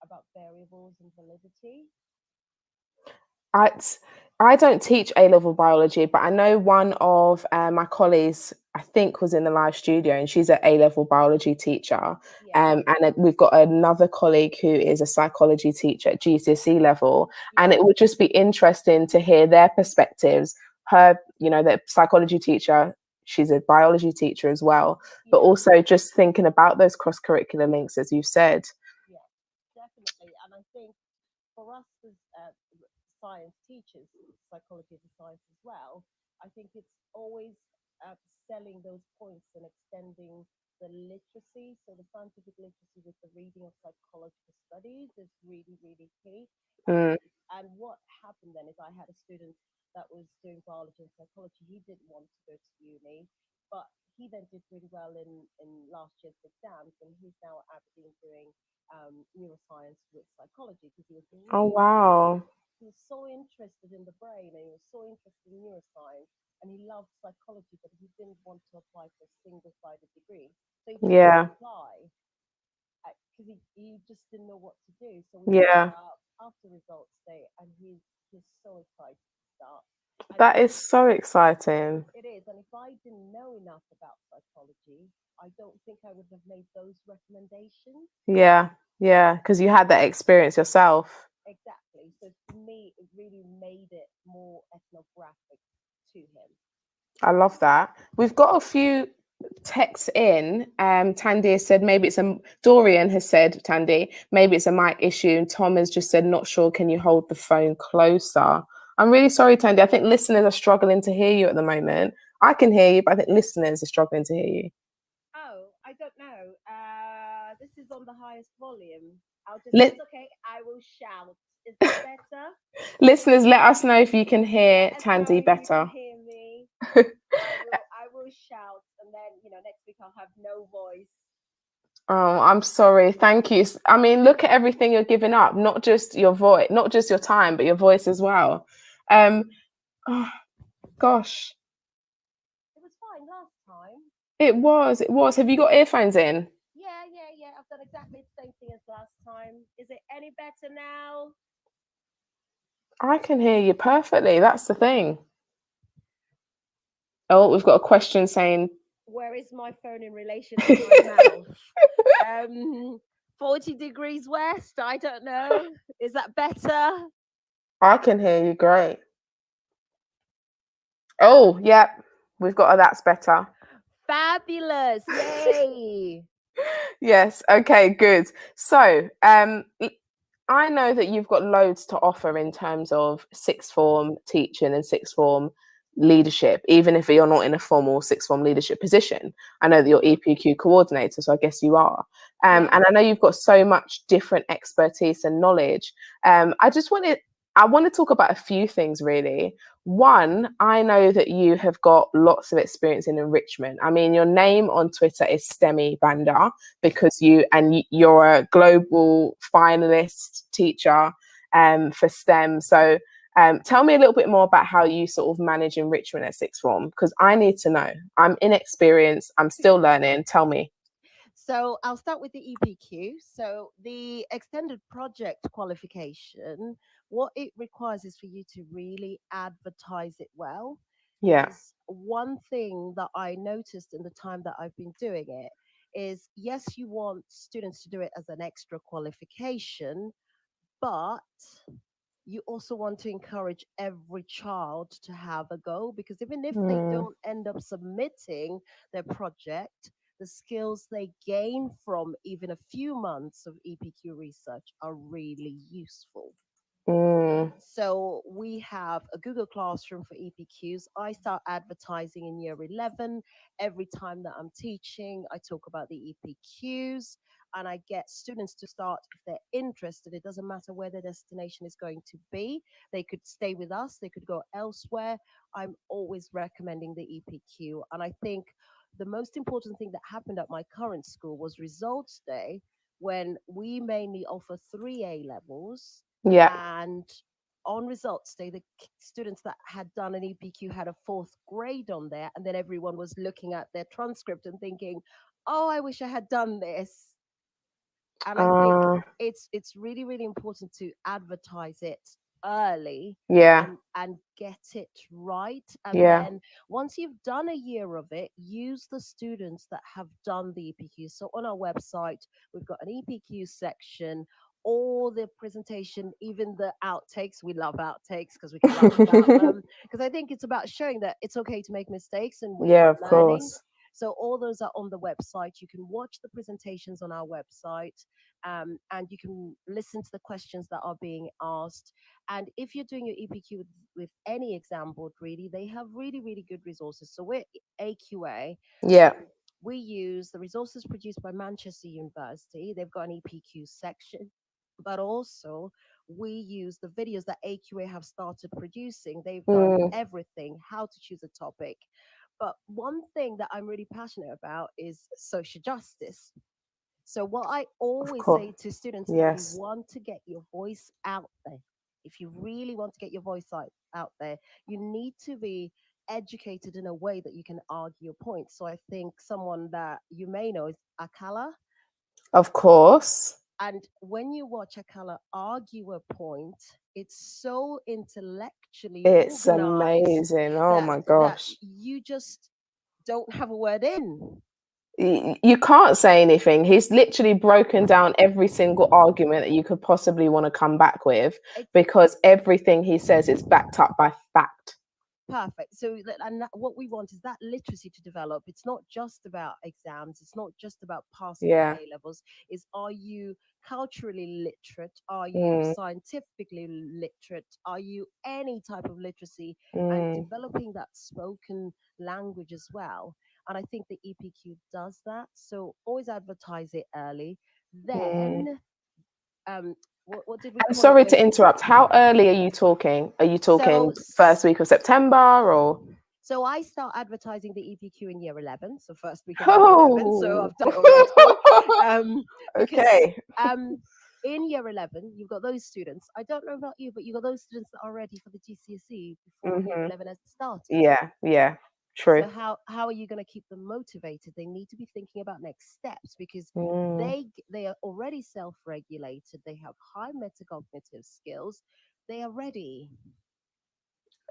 about variables and validity. I, I don't teach A-level biology, but I know one of my colleagues, I think, was in the live studio, and she's an A-level biology teacher. Yeah, We've got another colleague who is a psychology teacher at GCSE level, and yeah, it would just be interesting to hear their perspectives. Her, the psychology teacher, she's a biology teacher as well, but yeah, also just thinking about those cross-curricular links, as you said. yeah, definitely. And I think for us as science teachers, psychology is a science as well, I think it's always selling those points and extending the literacy. So the scientific literacy with the reading of psychological studies is really, really key. And Mm. and what happened then is I had a student that was doing biology and psychology. He didn't want to go to uni, but he then did really well in last year's exams, and he's now at Aberdeen doing neuroscience with psychology, because he was Oh, really wow. he was so interested in the brain, and he was so interested in neuroscience, and he loved psychology, but he didn't want to apply for a single-sided degree, so he didn't Yeah. apply because he just didn't know what to do. So we met Yeah. up after results day, and he's so excited to start. And That is so exciting. it is, and if I didn't know enough about psychology, I don't think I would have made those recommendations. Yeah, yeah, because you had that experience yourself. Exactly. So for me, it really made it more ethnographic to him. I love that. We've got a few texts in. Tandy has said maybe it's a Dorian has said, Tandy, maybe it's a mic issue. And Tom has just said, not sure, can you hold the phone closer? I'm really sorry, Tandy. I think listeners are struggling to hear you at the moment. I can hear you, but I think listeners are struggling to hear you. Oh, I don't know. This is is on the highest volume. I'll just, Let, it's okay. I will shout. Is that better? listeners, let us know if you can hear Let us know Tandy if you better. can hear me. I will shout, and then next week I'll have no voice. Oh, I'm sorry. Thank you. I mean, look at everything you're giving up, not just your voice, not just your time, but your voice as well. Oh, gosh. It was fine last time. It was. Have you got earphones in? Yeah. I've done exactly the same thing as last time. Is it any better now? I can hear you perfectly. That's the thing. Oh, we've got a question saying, where is my phone in relation to my mouth? 40 degrees west. I don't know. Is that better? I can hear you great. Oh, yeah, we've got a that's better. Fabulous. Yay. Yes. Okay, good. So, I know that you've got loads to offer in terms of sixth form teaching and sixth form leadership, even if you're not in a formal sixth form leadership position. I know that you're EPQ coordinator, so I guess you are. Yeah. And I know you've got so much different expertise and knowledge. I want to talk about a few things really. One, I know that you have got lots of experience in enrichment. I mean, your name on Twitter is Stemi Banda because you're a global finalist teacher for STEM. So tell me a little bit more about how you sort of manage enrichment at sixth form, because I need to know. I'm inexperienced. I'm still learning. Tell me. So I'll start with the EPQ. So the extended project qualification, what it requires is for you to really advertise it well. Yeah. Because one thing that I noticed in the time that I've been doing it is, yes, you want students to do it as an extra qualification, but you also want to encourage every child to have a go, because even if they Mm, don't end up submitting their project, the skills they gain from even a few months of EPQ research are really useful. mm, So we have a Google Classroom for EPQs. I start advertising in year 11. Every time that I'm teaching, I talk about the EPQs, and I get students to start if they're interested. It doesn't matter where their destination is going to be. They could stay with us, they could go elsewhere. I'm always recommending the EPQ. And I think the most important thing that happened at my current school was results day, when we mainly offer 3A levels, yeah. and on results day, the students that had done an EPQ had a fourth grade on there, and then everyone was looking at their transcript and thinking, "Oh, I wish I had done this." And I think Uh, it's really really important to advertise it early yeah. and get it right. And Yeah. then once you've done a year of it, use the students that have done the EPQ. So on our website, we've got an EPQ section, all the presentation, even the outtakes. We love outtakes because we can laugh about them, because I think it's about showing that it's okay to make mistakes and we Yeah, are of learning. course. So all those are on the website. You can watch the presentations on our website, and you can listen to the questions that are being asked. And if you're doing your EPQ with any exam board, really, they have really, really good resources. So we're AQA. Yeah. We use the resources produced by Manchester University. They've got an EPQ section, but also we use the videos that AQA have started producing. They've done Mm, everything, how to choose a topic. But one thing that I'm really passionate about is social justice. So, what I of always course. say to students, if you Yes. want to get your voice out there, if you really want to get your voice out there, you need to be educated in a way that you can argue your point. So, I think someone that you may know is Akala. Of course. And when you watch Akala argue a point, it's so intellectually It's organized amazing. Oh that my that gosh. you just don't have a word in. You can't say anything. He's literally broken down every single argument that you could possibly want to come back with, because everything he says is backed up by fact. Perfect. So, what we want is that literacy to develop. It's not just about exams. It's not just about passing your Yeah. A levels. Is, are you culturally literate? Are you Mm, scientifically literate? Are you any type of literacy, and mm, developing that spoken language as well? And I think the EPQ does that. So always advertise it early. Then, what did we I'm call it sorry when? to interrupt. How early are you talking? Are you talking So, first week of September or? so I start advertising the EPQ in year 11, so first week of year 11. So Oh, I've done it already. Because okay. in year 11, you've got those students. I don't know about you, but you've got those students that are ready for the GCSE before year Hmm. 11 has started. Yeah, yeah, So true. how are you going to keep them motivated? They need to be thinking about next steps because Mm. they are already self-regulated. They have high metacognitive skills. They are ready.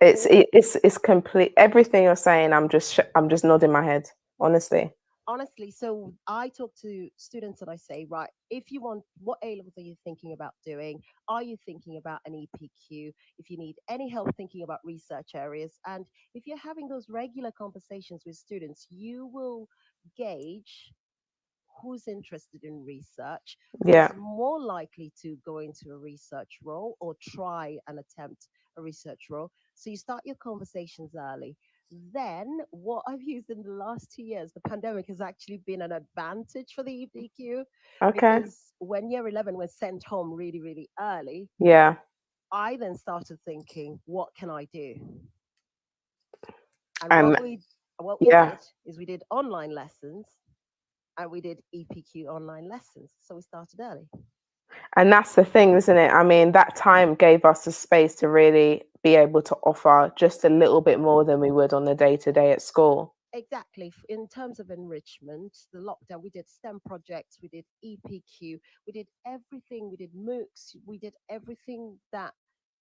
All It's complete. Everything you're saying, I'm just nodding my head. Honestly. honestly, so I talk to students and I say, right, if you want, what A levels are you thinking about doing? Are you thinking about an EPQ? If you need any help thinking about research areas, and if you're having those regular conversations with students, you will gauge who's interested in research, Yeah. who's more likely to go into a research role or try and attempt a research role. So you start your conversations early. Then, what I've used in the last 2 years, the pandemic has actually been an advantage for the EPQ Okay. because when year 11 was sent home really, really early, Yeah. I then started thinking, what can I do? And And what we yeah. did is we did online lessons and we did EPQ online lessons. So we started early. And that's the thing, isn't it? I mean, that time gave us the space to really be able to offer just a little bit more than we would on the day to day at school. Exactly. In terms of enrichment, the lockdown, we did STEM projects, we did EPQ, we did everything, we did MOOCs, we did everything that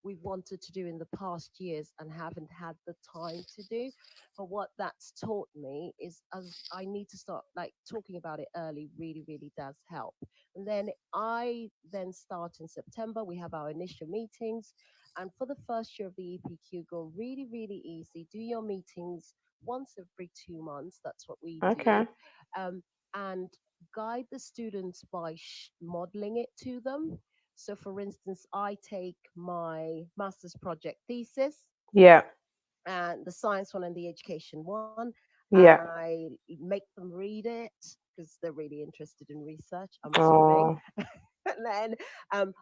we wanted to do in the past years and haven't had the time to do. But what that's taught me is as I need to start like talking about it early really, really does help. And then I then start in September. We have our initial meetings. And for the first year of the EPQ, go really, really easy. Do your meetings once every 2 months. That's what we do. Okay. Um, and guide the students by modeling it to them. So, for instance, I take my master's project thesis Yeah. and the science one and the education one, and Yeah. I make them read it because they're really interested in research, I'm assuming. Oh. And then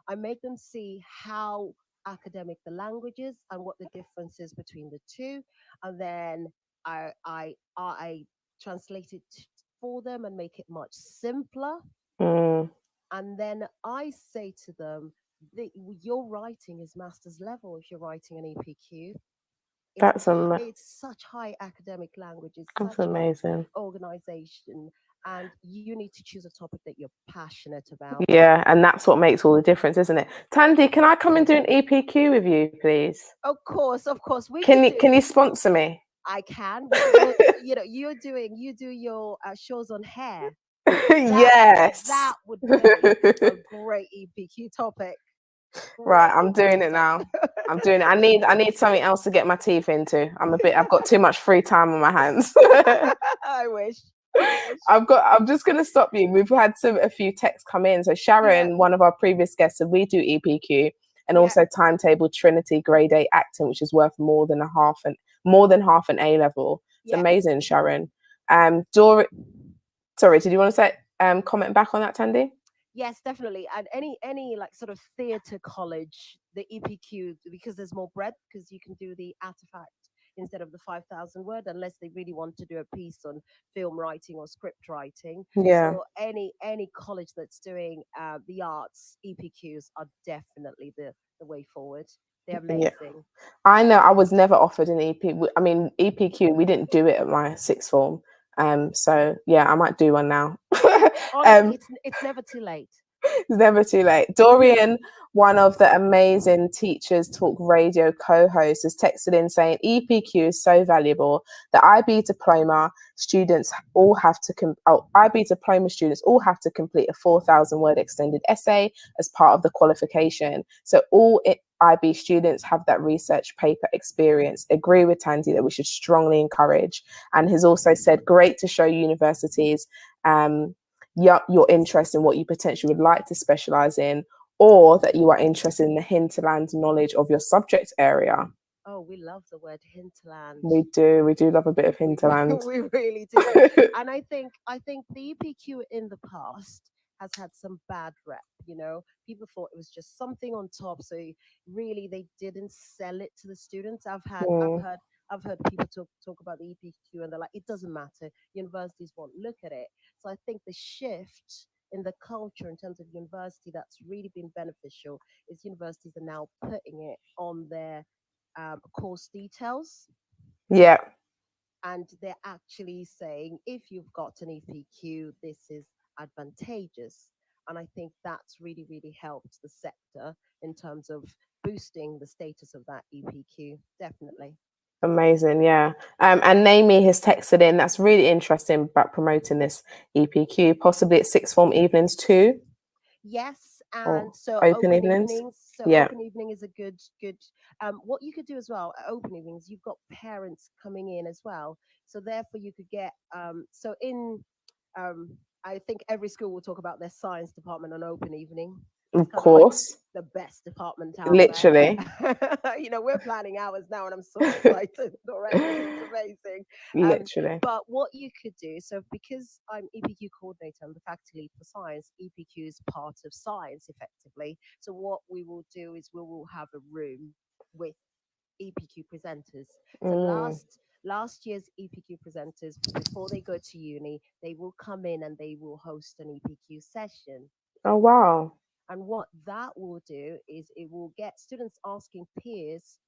I make them see how academic the language is and what the difference is between the two. And then I translate it for them and make it much simpler. Mm. And then I say to them that your writing is master's level if you're writing an EPQ. It's That's am it's such high academic language, it's that's such high amazing. organization, and you need to choose a topic that you're passionate about. Yeah, and that's what makes all the difference, isn't it? Tandy, can I come and do an EPQ with you, please? Of course, we could do. Can you sponsor me? I can. Well, you do your shows on hair. That Yes. that would make a great EPQ topic. Right, Great I'm doing EPQ it topic. now. I'm doing it. I need something else to get my teeth into. I've got too much free time on my hands. I wish. I wish. I'm just gonna stop you. We've had a few texts come in. So Yeah. Sharon, one of our previous guests, said we do EPQ and Yeah. also timetable Trinity grade 8 acting, which is worth more than half an A level. It's Yeah. amazing, Sharon. Dora, sorry, did you want to say comment back on that, Tandy? Yes, definitely. And any like sort of theatre college, the EPQ, because there's more breadth, because you can do the artifact instead of the 5,000 word, unless they really want to do a piece on film writing or script writing. Yeah. So any college that's doing the arts, EPQs are definitely the way forward. They're Yeah. amazing. I know I was never offered an EP. I mean, EPQ, we didn't do it at my sixth form. So yeah, I might do one now. Honestly, um, it's never too late. it's never too late. Dorian, one of the amazing Teachers Talk Radio co-hosts, has texted in saying EPQ is so valuable that IB diploma students all have to complete a 4,000 word extended essay as part of the qualification. So IB students have that research paper experience. Agree with Tandy that we should strongly encourage, and has also said great to show universities your interest in what you potentially would like to specialize in, or that you are interested in the hinterland knowledge of your subject area. Oh, we love the word hinterland. We do love a bit of We hinterland. we really do. And I think the EPQ in the past has had some bad rep. You know, people thought it was just something on top, so really they didn't sell it to the students. Mm. I've heard people talk about the EPQ, and they're like, it doesn't matter. Universities won't look at it. So I think the shift in the culture in terms of university that's really been beneficial is universities are now putting it on their course details, Yeah. and they're actually saying if you've got an EPQ, this is advantageous. And I think that's really, really helped the sector in terms of boosting the status of that EPQ. Definitely. Amazing, yeah. And Naomi has texted in. That's really interesting about promoting this EPQ, possibly at sixth form evenings too, Yes, and or open open evenings. evenings. So Yeah, open evening is a good. What you could do as well at open evenings, you've got parents coming in as well. So therefore, you could get. So in, I think every school will talk about their science department on open evening. It's of kind of like course. the best department out there. Literally, We're planning hours now, and I'm so excited already. It's amazing. Um, literally. but what you could do, so because I'm EPQ coordinator, I'm the faculty lead for science, EPQ is part of science effectively. So what we will do is we will have a room with EPQ presenters. So Mm. last year's EPQ presenters, before they go to uni, they will come in and they will host an EPQ session. Oh wow. And what that will do is it will get students asking peers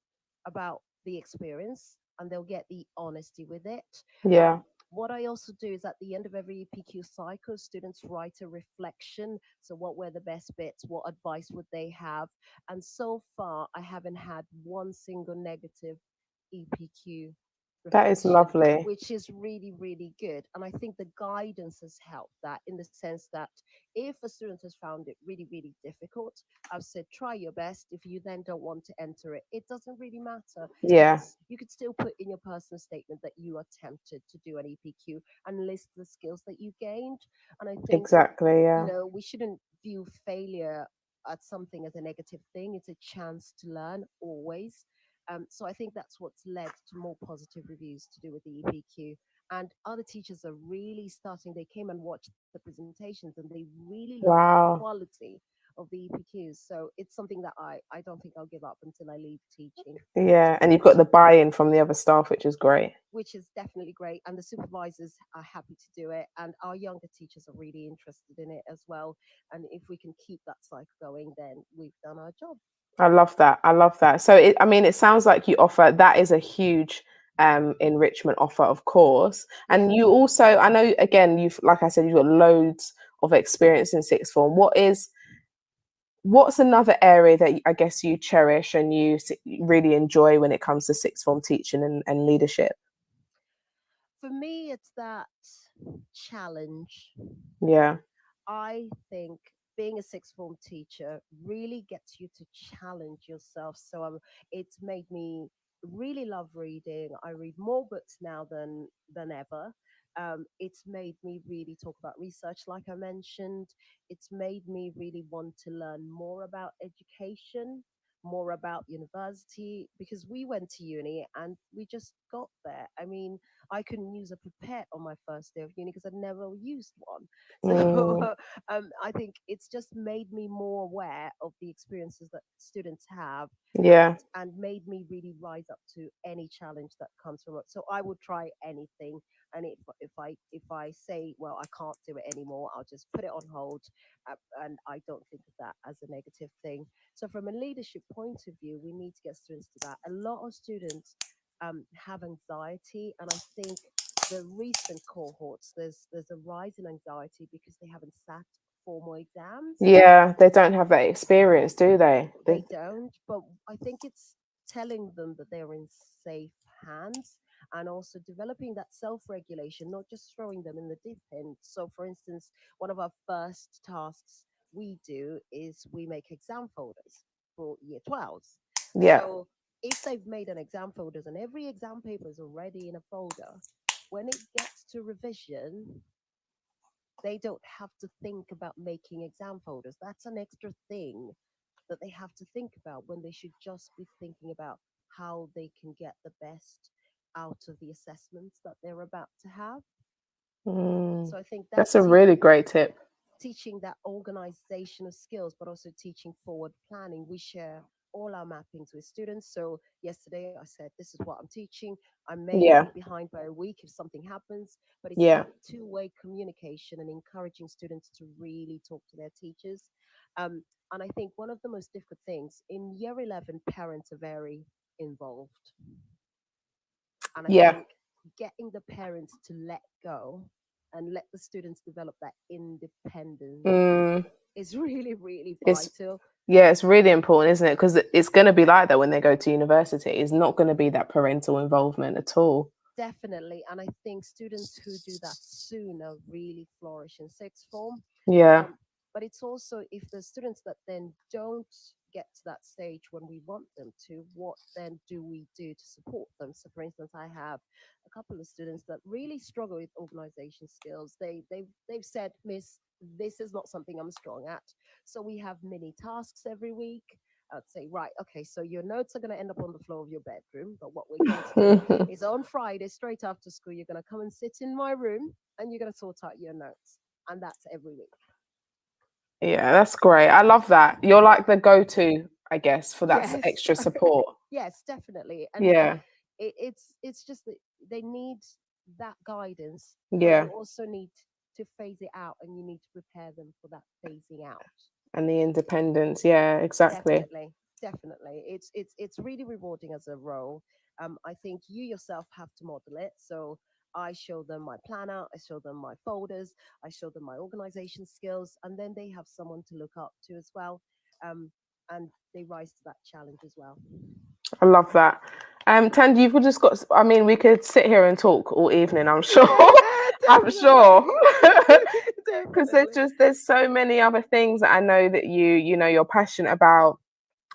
about the experience, and they'll get the honesty with it. Yeah, What I also do is at the end of every EPQ cycle, students write a reflection. So, what were the best bits? What advice would they have? And so far, I haven't had one single negative EPQ that is reflection, lovely. which is really, really good. And I think the guidance has helped that in the sense that if a student has found it really, really difficult, I've said try your best. If you then don't want to enter it, it doesn't really matter. Yeah, You could still put in your personal statement that you are tempted to do an EPQ and list the skills that you gained. And I think, exactly. Yeah. we shouldn't view failure at something as a negative thing. It's a chance to learn always. So I think that's what's led to more positive reviews to do with the EPQ. And other teachers are really starting. They came and watched the presentations, and they really love the Wow. quality of the EPQs. So it's something that I don't think I'll give up until I leave teaching, Yeah, and you've got the buy-in from the other staff, which is great. which is definitely great. And the supervisors are happy to do it. And our younger teachers are really interested in it as well. And if we can keep that cycle going, then we've done our job. I love that. I love that. So I mean, it sounds like you offer that is a huge enrichment offer, of course. Yeah. And you also, I know, again, you've like I said, you've got loads of experience in sixth form. What's another area that I guess you cherish and you really enjoy when it comes to sixth form teaching and leadership? For me, it's that challenge. Yeah. I think being a sixth form teacher really gets you to challenge yourself. So it's made me really love reading. I read more books now than ever. It's made me really talk about research, like I mentioned. It's made me really want to learn more about education, more about university, because we went to uni and we just got there. I mean, I couldn't use a pipette on my first day of uni because I'd never used one. Mm, So I think it's just made me more aware of the experiences that students have, yeah. and made me really rise up to any challenge that comes from it. So I would try anything, and if I say, well, I can't do it anymore, I'll just put it on hold, and I don't think of that as a negative thing. So from a leadership point of view, we need to get students to that. A lot of students have anxiety, and I think the recent cohorts, there's a rise in anxiety because they haven't sat formal exams. Yeah. They don't have that experience, do they? They don't, but I think it's telling them that they're in safe hands, and also developing that self-regulation, not just throwing them in the deep end. So for instance, one of our first tasks we do is we make exam folders for year 12s. Yeah. So if they've made an exam folders and every exam paper is already in a folder, when it gets to revision, they don't have to think about making exam folders. That's an extra thing that they have to think about when they should just be thinking about how they can get the best out of the assessments that they're about to have. Mm. So I think That's a that's really great tip. teaching that organizational skills, but also teaching forward planning. We share all our mappings with students. So yesterday I said, this is what I'm teaching. I may be Yeah. behind by a week if something happens, but it's Yeah. that two-way communication and encouraging students to really talk to their teachers. Um, and I think one of the most difficult things in year 11, parents are very involved. And I Yeah. think getting the parents to let go and let the students develop that independence Mm, is really, really it's vital. yeah, it's really important, isn't it? Because it's going to be like that when they go to university. It's not going to be that parental involvement at all. Definitely. And I think students who do that sooner really flourish in sixth form. Yeah. Um, but it's also if the students that then don't get to that stage when we want them to, what then do we do to support them? So, for instance, I have a couple of students that really struggle with organization skills. They've said, Miss, this is not something I'm strong at. So we have mini tasks every week. I'd say, right, okay, so your notes are going to end up on the floor of your bedroom. But what we're going to do is on Friday, straight after school, you're going to come and sit in my room and you're going to sort out your notes. And that's every week. Yeah, that's great. I love that. You're like the go-to, I guess, for that Yes, extra support. yes, definitely. And Yeah. it's just that they need that guidance, but you Yeah. also need to phase it out and you need to prepare them for that phasing out. And the independence. Yeah, exactly. Definitely, definitely. It's really rewarding as a role. I think you yourself have to model it. So I show them my planner, I show them my folders, I show them my organization skills, and then they have someone to look up to as well. Um, and they rise to that challenge as well. I love that. Tandy, you've just got, I mean, we could sit here and talk all evening, I'm sure. Yeah, I'm sure. definitely. Because there's Definitely. just, there's so many other things that I know that you're passionate about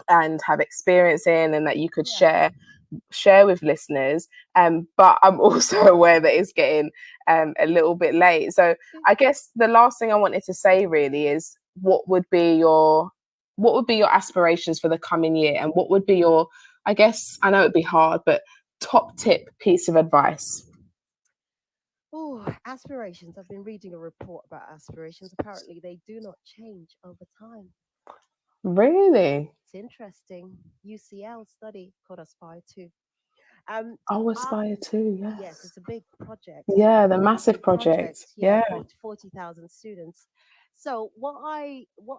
and have experience in and that you could Yeah. share with listeners. But I'm also aware that it's getting a little bit late. So I guess the last thing I wanted to say really is what would be your aspirations for the coming year, and what would be your, I guess I know it'd be hard, but top tip piece of advice. Oh, aspirations. I've been reading a report about aspirations. Apparently, they do not change over time. Really? It's interesting. UCL study called Aspire 2. Um, Oh, uh, Aspire too, yes, yes. it's a big project. It's a Yeah, the really massive big project. project. Yeah, Yeah. 40,000 students. So what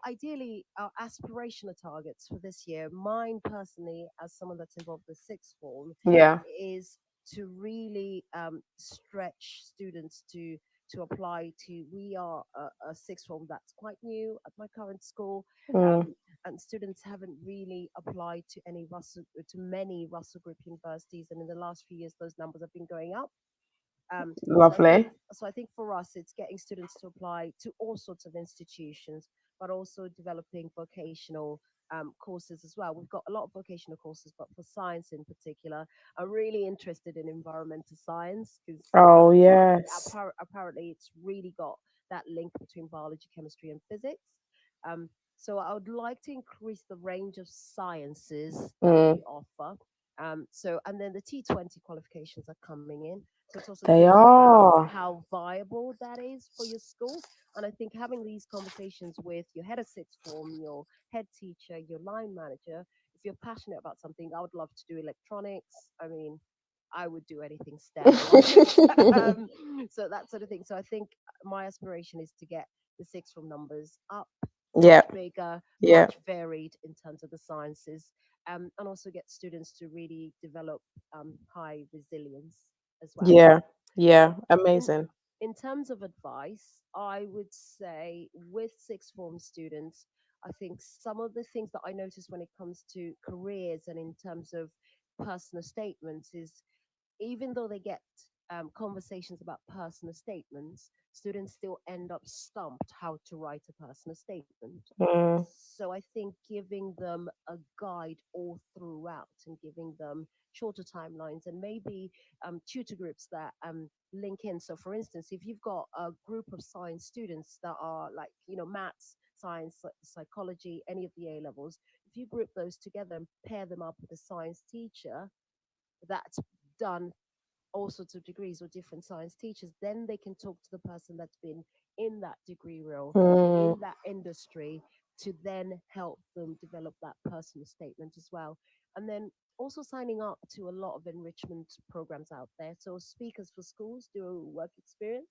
ideally are aspirational targets for this year? Mine personally, as someone that's involved with sixth form, Yeah. is to really stretch students to apply to. We are a sixth form that's quite new at my current school. Mm, And students haven't really applied to many Russell Group universities, and in the last few years, those numbers have been going up. So I think lovely. for us, it's getting students to apply to all sorts of institutions, but also developing vocational courses as well. We've got a lot of vocational courses, but for science in particular, I'm really interested in environmental science because Oh, yes. apparently it's really got that link between biology, chemistry, and physics. So I would like to increase the range of sciences that Mm, we offer. So and then the T20 qualifications are coming in. So it's also they thinking about are. how viable that is for your school. And I think having these conversations with your head of sixth form, your head teacher, your line manager, if you're passionate about something, I would love to do electronics. I mean, I would do anything STEM wise. So that sort of thing. So I think my aspiration is to get the sixth form numbers up Yeah, much bigger, yeah, much varied in terms of the sciences, and also get students to really develop high resilience as well. yeah, yeah. Um, in Amazing. in terms of advice, I would say with sixth form students, I think some of the things that I notice when it comes to careers and in terms of personal statements is even though they get conversations about personal statements, students still end up stumped how to write a personal statement. Mm, So I think giving them a guide all throughout and giving them shorter timelines and maybe tutor groups that link in. So for instance, if you've got a group of science students that are like, maths, science, psychology, any of the A levels, if you group those together and pair them up with a science teacher that's done all sorts of degrees or different science teachers, then they can talk to the person that's been in that degree role, Mm. in that industry, to then help them develop that personal statement as well. And then also signing up to a lot of enrichment programs out there. So Speakers for Schools do a work experience.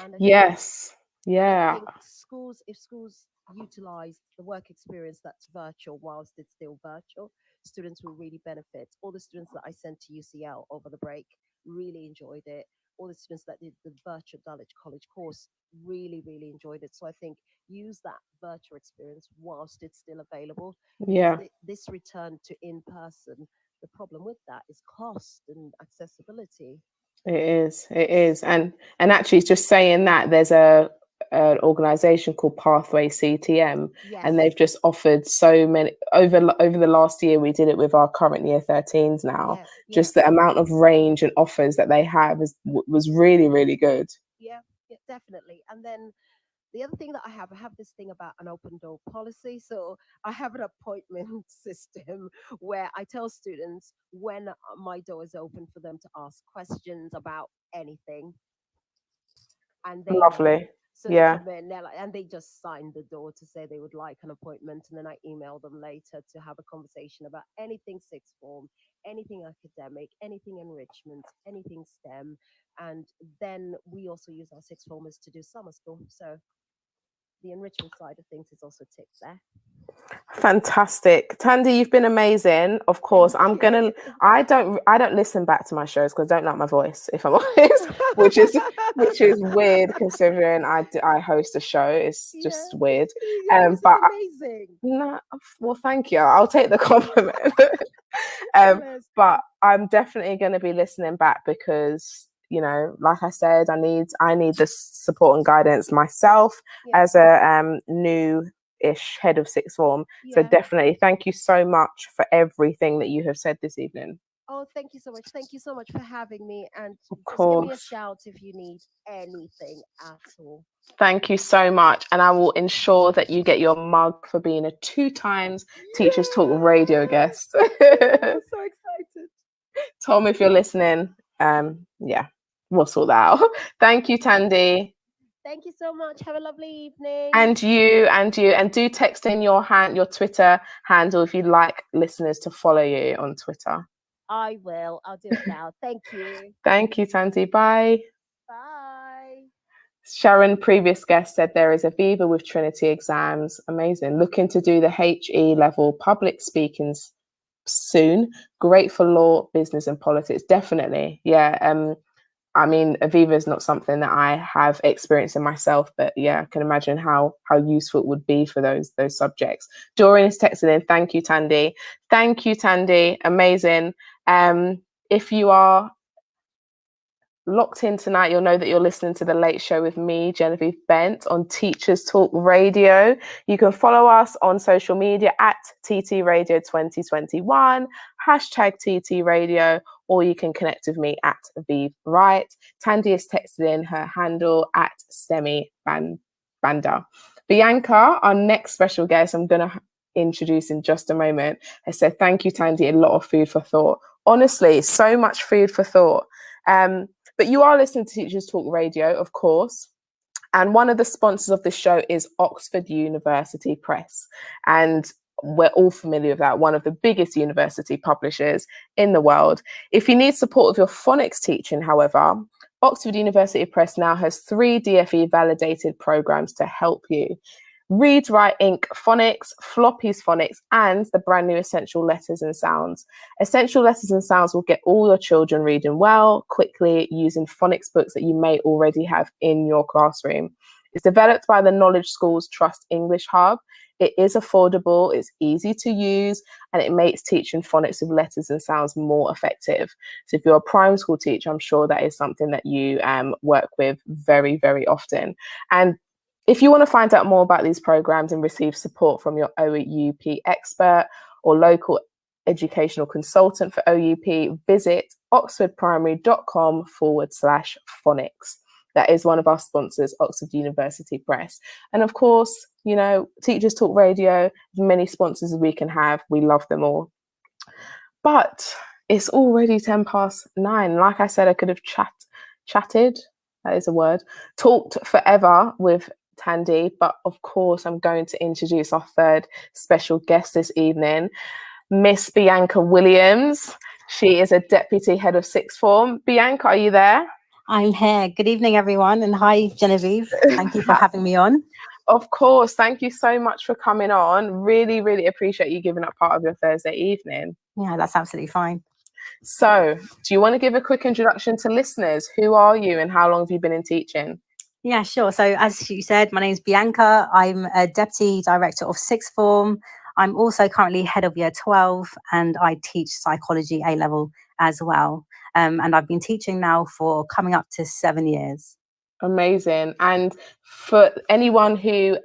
And Yes. I Yeah. think schools, if schools utilize the work experience that's virtual whilst it's still virtual, students will really benefit. All the students that I sent to UCL over the break really enjoyed it. All the students that did the virtual Dulwich College course really, really enjoyed it. So I think use that virtual experience whilst it's still available, because Yeah. this return to in person, the problem with that is cost and accessibility. It is. And actually just saying that, there's a an organization called Pathway CTM, and Yes. they've just offered so many over the last year. We did it with our current year 13s now. Yeah. Yeah. Just the amount of range and offers that they have was really, really good. Yeah. Yeah. Definitely. And then the other thing that I have this thing about an open door policy. So I have an appointment system where I tell students when my door is open for them to ask questions about anything, and they know. Lovely. So they Yeah. come in, they're like, and they just sign the door to say they would like an appointment, and then I email them later to have a conversation about anything sixth form, anything academic, anything enrichment, anything STEM, and then we also use our sixth formers to do summer school. So the enrichment side of things is also ticked there. Fantastic. Tandy, you've been amazing. Of course, Thank I'm gonna you. I don't listen back to my shows because I don't like my voice, if I'm honest, which is weird considering I host a show. It's Yeah, just weird. your voice is But amazing. no, well, thank you. I'll take the compliment. Bless. But I'm definitely going to be listening back because, you know, like I said, I need the support and guidance myself Yeah, as a new-ish head of sixth form. So yeah. definitely thank you so much for everything that you have said this evening. Oh, thank you so much. Thank you so much for having me. And Of just give me a course. shout if you need anything at all. Thank you so much. And I will ensure that you get your mug for being a 2 times Teachers Talk radio guest. I'm so excited. Tom, if you're listening, yeah, we'll sort that out. Thank you, Tandy. Thank you so much. Have a lovely evening. And do text in your Twitter handle if you'd like listeners to follow you on Twitter. I will. I'll do it now. Thank you. Thank you, Tandy. Bye. Bye. Sharon, previous guest, said there is a Viva with Trinity exams. Amazing. Looking to do the HE level public speaking soon. Great for law, business, and politics. Definitely. Yeah. I mean, Aviva is not something that I have experienced in myself, but yeah, I can imagine how useful it would be for those subjects. Doreen is texting in. Thank you, Tandy. Thank you, Tandy. Amazing. If you are locked in tonight, you'll know that you're listening to The Late Show with me, Genevieve Bent, on Teachers Talk Radio. You can follow us on social media at TT Radio 2021, hashtag TT Radio, or you can connect with me at Vive Wright. Tandy has texted in her handle at Stemi Banda. Bianca, our next special guest, I'm going to introduce in just a moment, has said, thank you, Tandy, a lot of food for thought. Honestly, so much food for thought. But you are listening to Teachers Talk Radio, of course. And one of the sponsors of the show is Oxford University Press. And we're all familiar with that, one of the biggest university publishers in the world. If you need support with your phonics teaching, however, Oxford University Press now has 3 DFE validated programs to help you. Read, Write, Ink, Phonics, Floppy's Phonics, and the brand new Essential Letters and Sounds. Essential Letters and Sounds will get all your children reading well, quickly, using phonics books that you may already have in your classroom. It's developed by the Knowledge School's Trust English Hub. It is affordable, it's easy to use, and it makes teaching phonics with letters and sounds more effective. So if you're a primary school teacher, I'm sure that is something that you work with very, very often. And if you want to find out more about these programs and receive support from your OUP expert or local educational consultant for OUP, visit oxfordprimary.com/phonics. That is one of our sponsors, Oxford University Press. And of course, you know, Teachers Talk Radio, as many sponsors as we can have. We love them all. But it's already 9:10. Like I said, I could have chatted that is a word. Talked forever with Tandy, but of course, I'm going to introduce our third special guest this evening, Miss Bianca Williams. She is a deputy head of sixth form. Bianca, are you there? I'm here. Good evening, everyone. And hi, Genevieve. Thank you for having me on. Of course. Thank you so much for coming on. Really, really appreciate you giving up part of your Thursday evening. Yeah, that's absolutely fine. So, do you want to give a quick introduction to listeners? Who are you and how long have you been in teaching? Yeah, sure. So as you said, my name is Bianca. I'm a deputy director of sixth form. I'm also currently head of year 12 and I teach psychology A level as well. And I've been teaching now for coming up to 7 years. Amazing. And for anyone who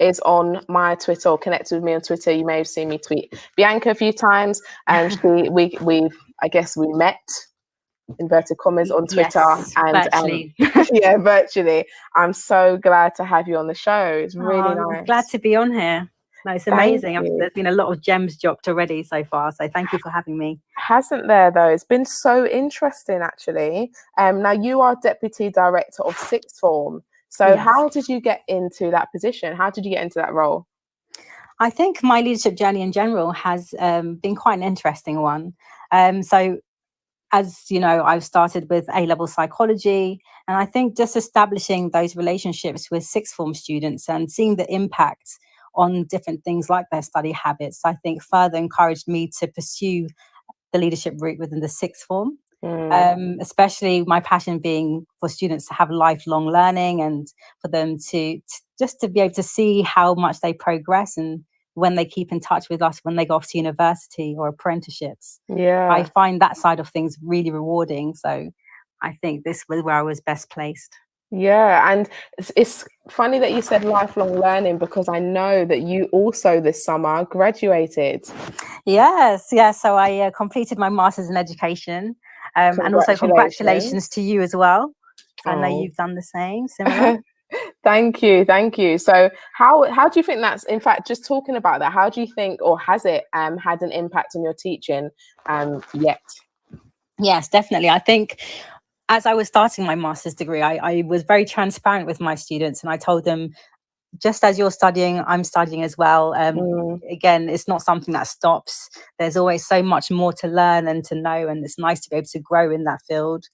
is on my Twitter or connected with me on Twitter, you may have seen me tweet Bianca a few times. And we I guess we met, inverted commas, on Twitter. Yes, and virtually. Yeah, virtually. I'm so glad to have you on the show. It's really I'm nice. glad to be on here. No, it's Thank amazing. you. There's been a lot of gems dropped already so far. So thank you for having me. Hasn't there though? It's been so interesting actually. Now you are deputy director of sixth form. So Yes. how did you get into that position? How did you get into that role? I think my leadership journey in general has been quite an interesting one. So as you know, I've started with A-level psychology, and I think just establishing those relationships with sixth form students and seeing the impact on different things like their study habits, I think further encouraged me to pursue the leadership route within the sixth form. Especially my passion being for students to have lifelong learning and for them to just to be able to see how much they progress and when they keep in touch with us when they go off to university or apprenticeships. Yeah. I find that side of things really rewarding. So I think this was where I was best placed. Yeah, and it's funny that you said lifelong learning because I know that you also this summer graduated. Yes. So I completed my master's in education, and also congratulations to you as well. I know you've done the same, similar. Thank you. So how do you think that's, in fact, just talking about that, how do you think, or has it had an impact on your teaching yet? Yes, definitely. I think as I was starting my master's degree, I was very transparent with my students and I told them, just as you're studying, I'm studying as well. Again, it's not something that stops. There's always so much more to learn and to know, and it's nice to be able to grow in that field.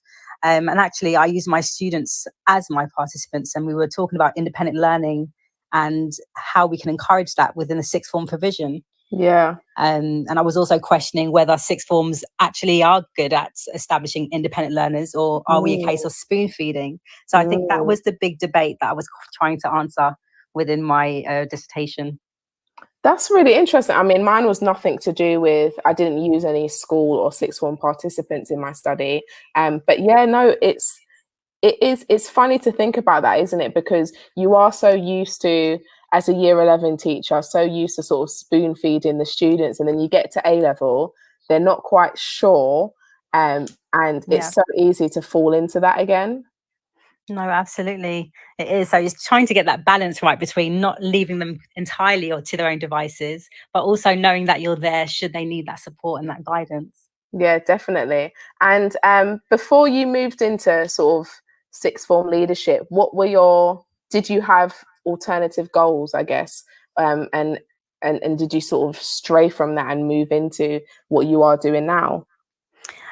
And actually, I use my students as my participants, and we were talking about independent learning and how we can encourage that within the sixth form provision. Yeah. And I was also questioning whether sixth forms actually are good at establishing independent learners, or are we a case of spoon feeding? So I think that was the big debate that I was trying to answer within my dissertation. That's really interesting. I mean, mine was nothing to do with, I didn't use any school or sixth form participants in my study. But yeah, no, it's funny to think about that, isn't it? Because you are so used to, as a year 11 teacher, so used to sort of spoon feeding the students, and then you get to A level, they're not quite sure, and it's so easy to fall into that again. No, absolutely. It is. So it's trying to get that balance right between not leaving them entirely or to their own devices, but also knowing that you're there should they need that support and that guidance. Yeah, definitely. And before you moved into sort of sixth form leadership, did you have alternative goals, I guess? And did you sort of stray from that and move into what you are doing now?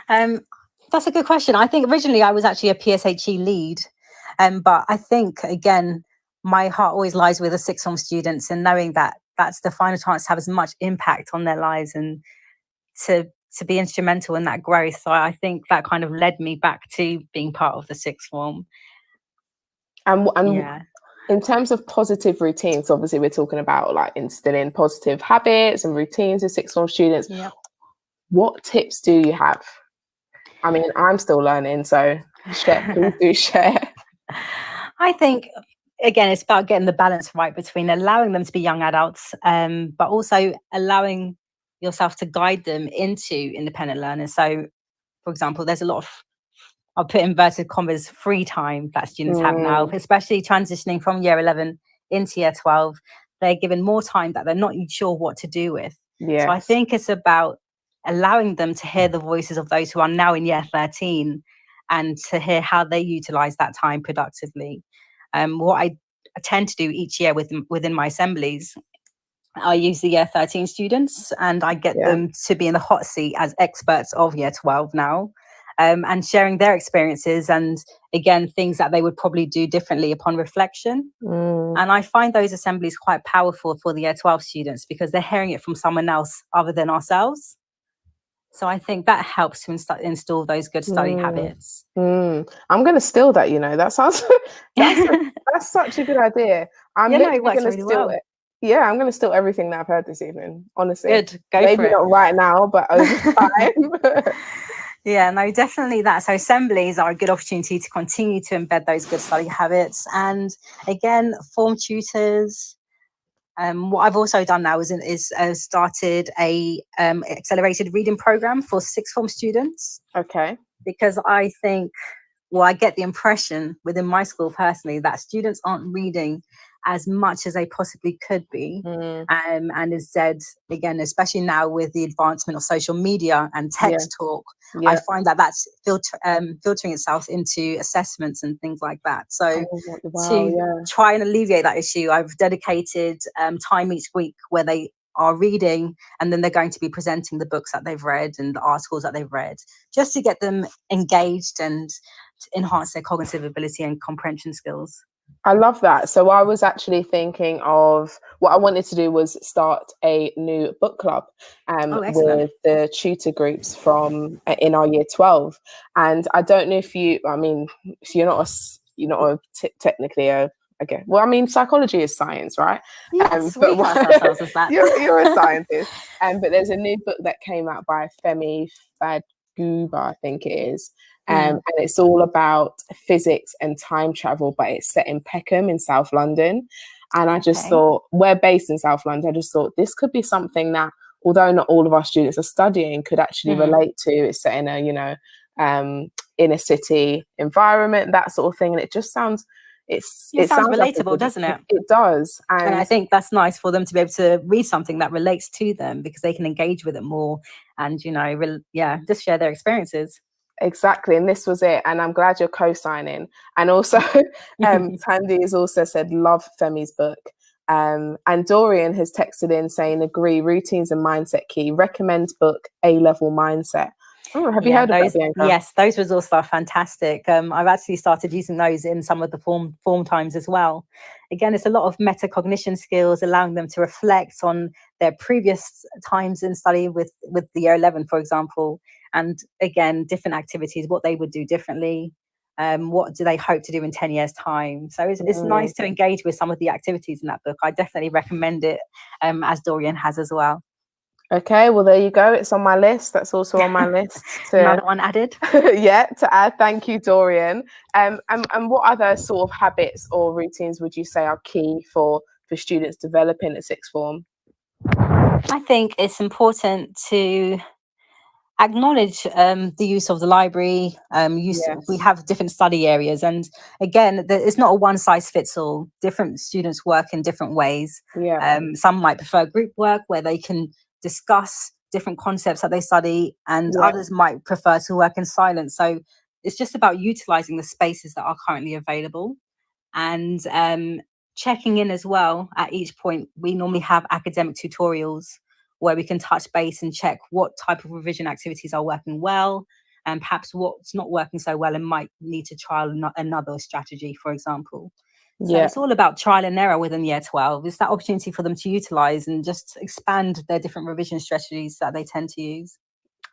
That's a good question. I think originally I was actually a PSHE lead. But I think, again, my heart always lies with the sixth form students and knowing that that's the final chance to have as much impact on their lives and to be instrumental in that growth. So I think that kind of led me back to being part of the sixth form. And in terms of positive routines, obviously we're talking about like instilling positive habits and routines with sixth form students. Yep. What tips do you have? I mean, I'm still learning, so please do share. I think, again, it's about getting the balance right between allowing them to be young adults, but also allowing yourself to guide them into independent learning. So, for example, there's a lot of, I'll put inverted commas, free time that students have now, especially transitioning from year 11 into year 12. They're given more time that they're not sure what to do with. Yes. So I think it's about allowing them to hear the voices of those who are now in year 13 and to hear how they utilize that time productively. What I tend to do each year within my assemblies, I use the year 13 students and I get Yeah. them to be in the hot seat as experts of year 12 now, and sharing their experiences and, again, things that they would probably do differently upon reflection. Mm. And I find those assemblies quite powerful for the year 12 students because they're hearing it from someone else other than ourselves. So I think that helps to install those good study habits. I'm going to steal that, that sounds, that's such a good idea. I'm Yeah, no, it literally works going to really steal well. it. Yeah, I'm going to steal everything that I've heard this evening, honestly. Good, go Maybe for it. not right now, but over time. Yeah, no, definitely that. So assemblies are a good opportunity to continue to embed those good study habits. And again, form tutors. What I've also done now is started a accelerated reading program for sixth form students, Okay. because I think, well, I get the impression within my school personally that students aren't reading as much as they possibly could be. And instead, again, especially now with the advancement of social media and text talk, I Yeah. find that that's filtering itself into assessments and things like that. So Wow. to Yeah. try and alleviate that issue, I've dedicated time each week where they are reading and then they're going to be presenting the books that they've read and the articles that they've read, just to get them engaged and to enhance their cognitive ability and comprehension skills. I love that. So I was actually thinking of what I wanted to do was start a new book club with the tutor groups from in our year 12. And I don't know if technically a, okay. Well, I mean, psychology is science, right? Yes, we class ourselves as that. You're a scientist. But there's a new book that came out by Femi Faduba, I think it is. And it's all about physics and time travel, but it's set in Peckham in South London. And I just thought, we're based in South London. I just thought this could be something that, although not all of our students are studying, could actually relate to. It's set in a, inner city environment, that sort of thing. And it just sounds, it sounds relatable, like doesn't it? It does. And I think that's nice for them to be able to read something that relates to them because they can engage with it more and, just share their experiences. Exactly. And this was it. And I'm glad you're co-signing. And also, Tandy has also said, love Femi's book. And Dorian has texted in saying, agree, routines and mindset key, recommend book, A-level mindset. Have you heard of that, Bianca? Yes, those results are fantastic. I've actually started using those in some of the form times as well. Again, it's a lot of metacognition skills, allowing them to reflect on their previous times in study with the year 11, for example. And again, different activities, what they would do differently. What do they hope to do in 10 years' time? So it's nice to engage with some of the activities in that book. I definitely recommend it, as Dorian has as well. Okay, well, there you go. It's on my list. That's also on my list. Another one added. To add. Thank you, Dorian. And what other sort of habits or routines would you say are key for students developing at sixth form? I think it's important to acknowledge the use of the library. We have different study areas, and again, it's not a one size fits all. Different students work in different ways. Some might prefer group work where they can discuss different concepts that they study, and others might prefer to work in silence. So it's just about utilizing the spaces that are currently available and checking in as well. At each point, we normally have academic tutorials where we can touch base and check what type of revision activities are working well and perhaps what's not working so well and might need to trial another strategy, for example. So it's all about trial and error within year 12. It's that opportunity for them to utilize and just expand their different revision strategies that they tend to use.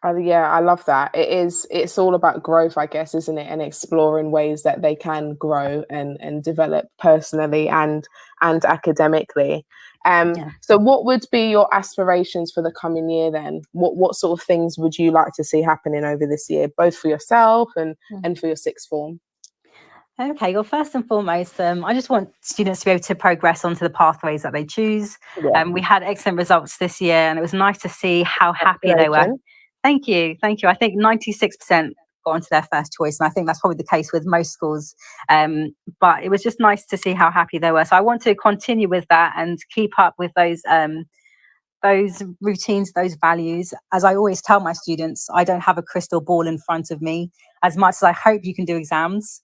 I love that. It's all about growth, I guess, isn't it? And exploring ways that they can grow and develop personally and academically. So what would be your aspirations for the coming year then? What sort of things would you like to see happening over this year, both for yourself and for your sixth form? Okay, well, first and foremost, I just want students to be able to progress onto the pathways that they choose. We had excellent results this year, and it was nice to see how happy they were. Thank you. I think 96% got onto their first choice, and I think that's probably the case with most schools. But it was just nice to see how happy they were. So I want to continue with that and keep up with those those routines, those values. As I always tell my students, I don't have a crystal ball in front of me. As much as I hope you can do exams,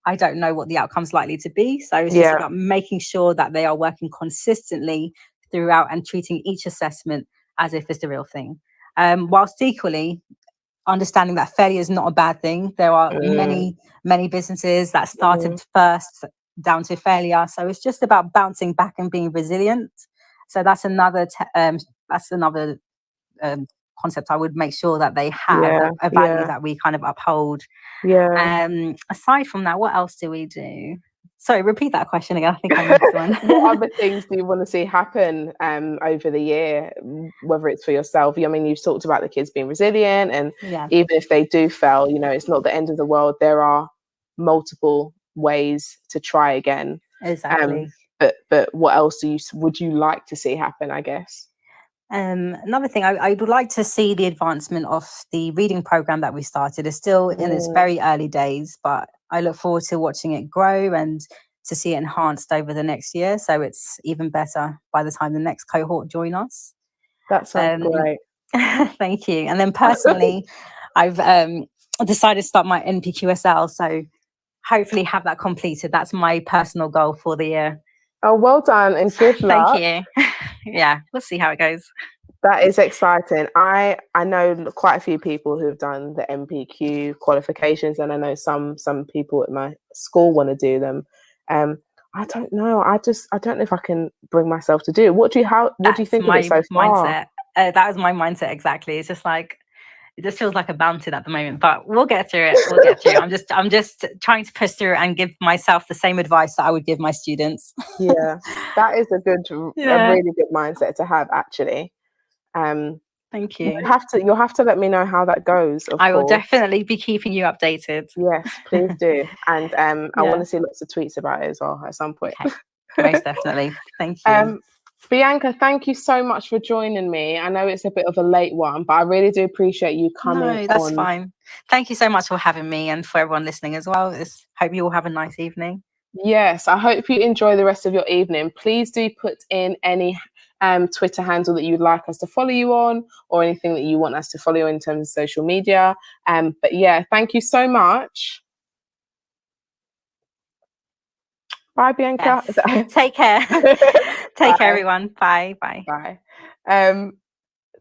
I don't know what the outcome's likely to be. So it's just Yeah. about making sure that they are working consistently throughout and treating each assessment as if it's the real thing. Whilst equally understanding that failure is not a bad thing. There are Mm, many businesses that mhm. started first down to failure. So it's just about bouncing back and being resilient. So that's another concept I would make sure that they have, Yeah, a value yeah, that we kind of uphold. yeah. Aside from that, what else do we do? Sorry, repeat that question again. I think I missed one. What other things do you want to see happen over the year, whether it's for yourself? I mean, you've talked about the kids being resilient, and Yeah, even if they do fail, it's not the end of the world. There are multiple ways to try again. Um, exactly. but what else would you like to see happen, I guess? Another thing, I would like to see the advancement of the reading program that we started. It's still in its Mm, very early days, but I look forward to watching it grow and to see it enhanced over the next year. So it's even better by the time the next cohort join us. that sounds Um, great. thank you. And then personally, I've decided to start my NPQSL. So hopefully have that completed. That's my personal goal for the year. Oh, well done and good Thank luck. you. Yeah, we'll see how it goes. That is exciting. I know quite a few people who've done the MPQ qualifications, and I know some people at my school want to do them. Um, I don't know. I don't know if I can bring myself to do it. What do you That's think of it my so far? mindset. That was my mindset exactly. It's just like it just feels like a mountain at the moment, but we'll get through it. We'll get through. I'm just trying to push through and give myself the same advice that I would give my students. Yeah, that is a Yeah, really good mindset to have, actually. Um, thank you. you'll have to let me know how that goes, of I will course. definitely be keeping you updated. Yes, please do. And I want Yeah. to see lots of tweets about it as well at some point. Okay. Most definitely. Thank you. Um, Bianca, thank you so much for joining me. I know it's a bit of a late one, but I really do appreciate you coming No, that's on. fine. Thank you so much for having me and for everyone listening as well. Hope you all have a nice evening. Yes, I hope you enjoy the rest of your evening. Please do put in any Twitter handle that you'd like us to follow you on, or anything that you want us to follow you in terms of social media. But yeah, thank you so much. Bye, Bianca. Yes. Take care. Take care, Bye. everyone. Bye. Bye. Bye.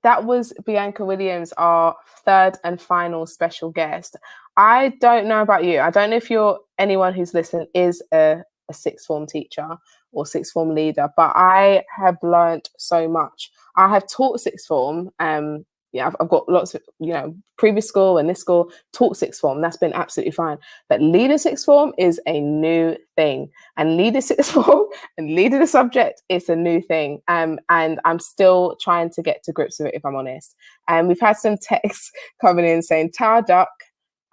That was Bianca Williams, our third and final special guest. I don't know about you. I don't know if anyone who's listening is a sixth form teacher or sixth form leader, but I have learned so much. I have taught sixth form. Yeah, I've got lots of, previous school and this school taught sixth form. That's been absolutely fine. But leader sixth form is a new thing. And leader sixth form and leading a subject is a new thing. And I'm still trying to get to grips with it, if I'm honest. And we've had some texts coming in saying Tower Duck.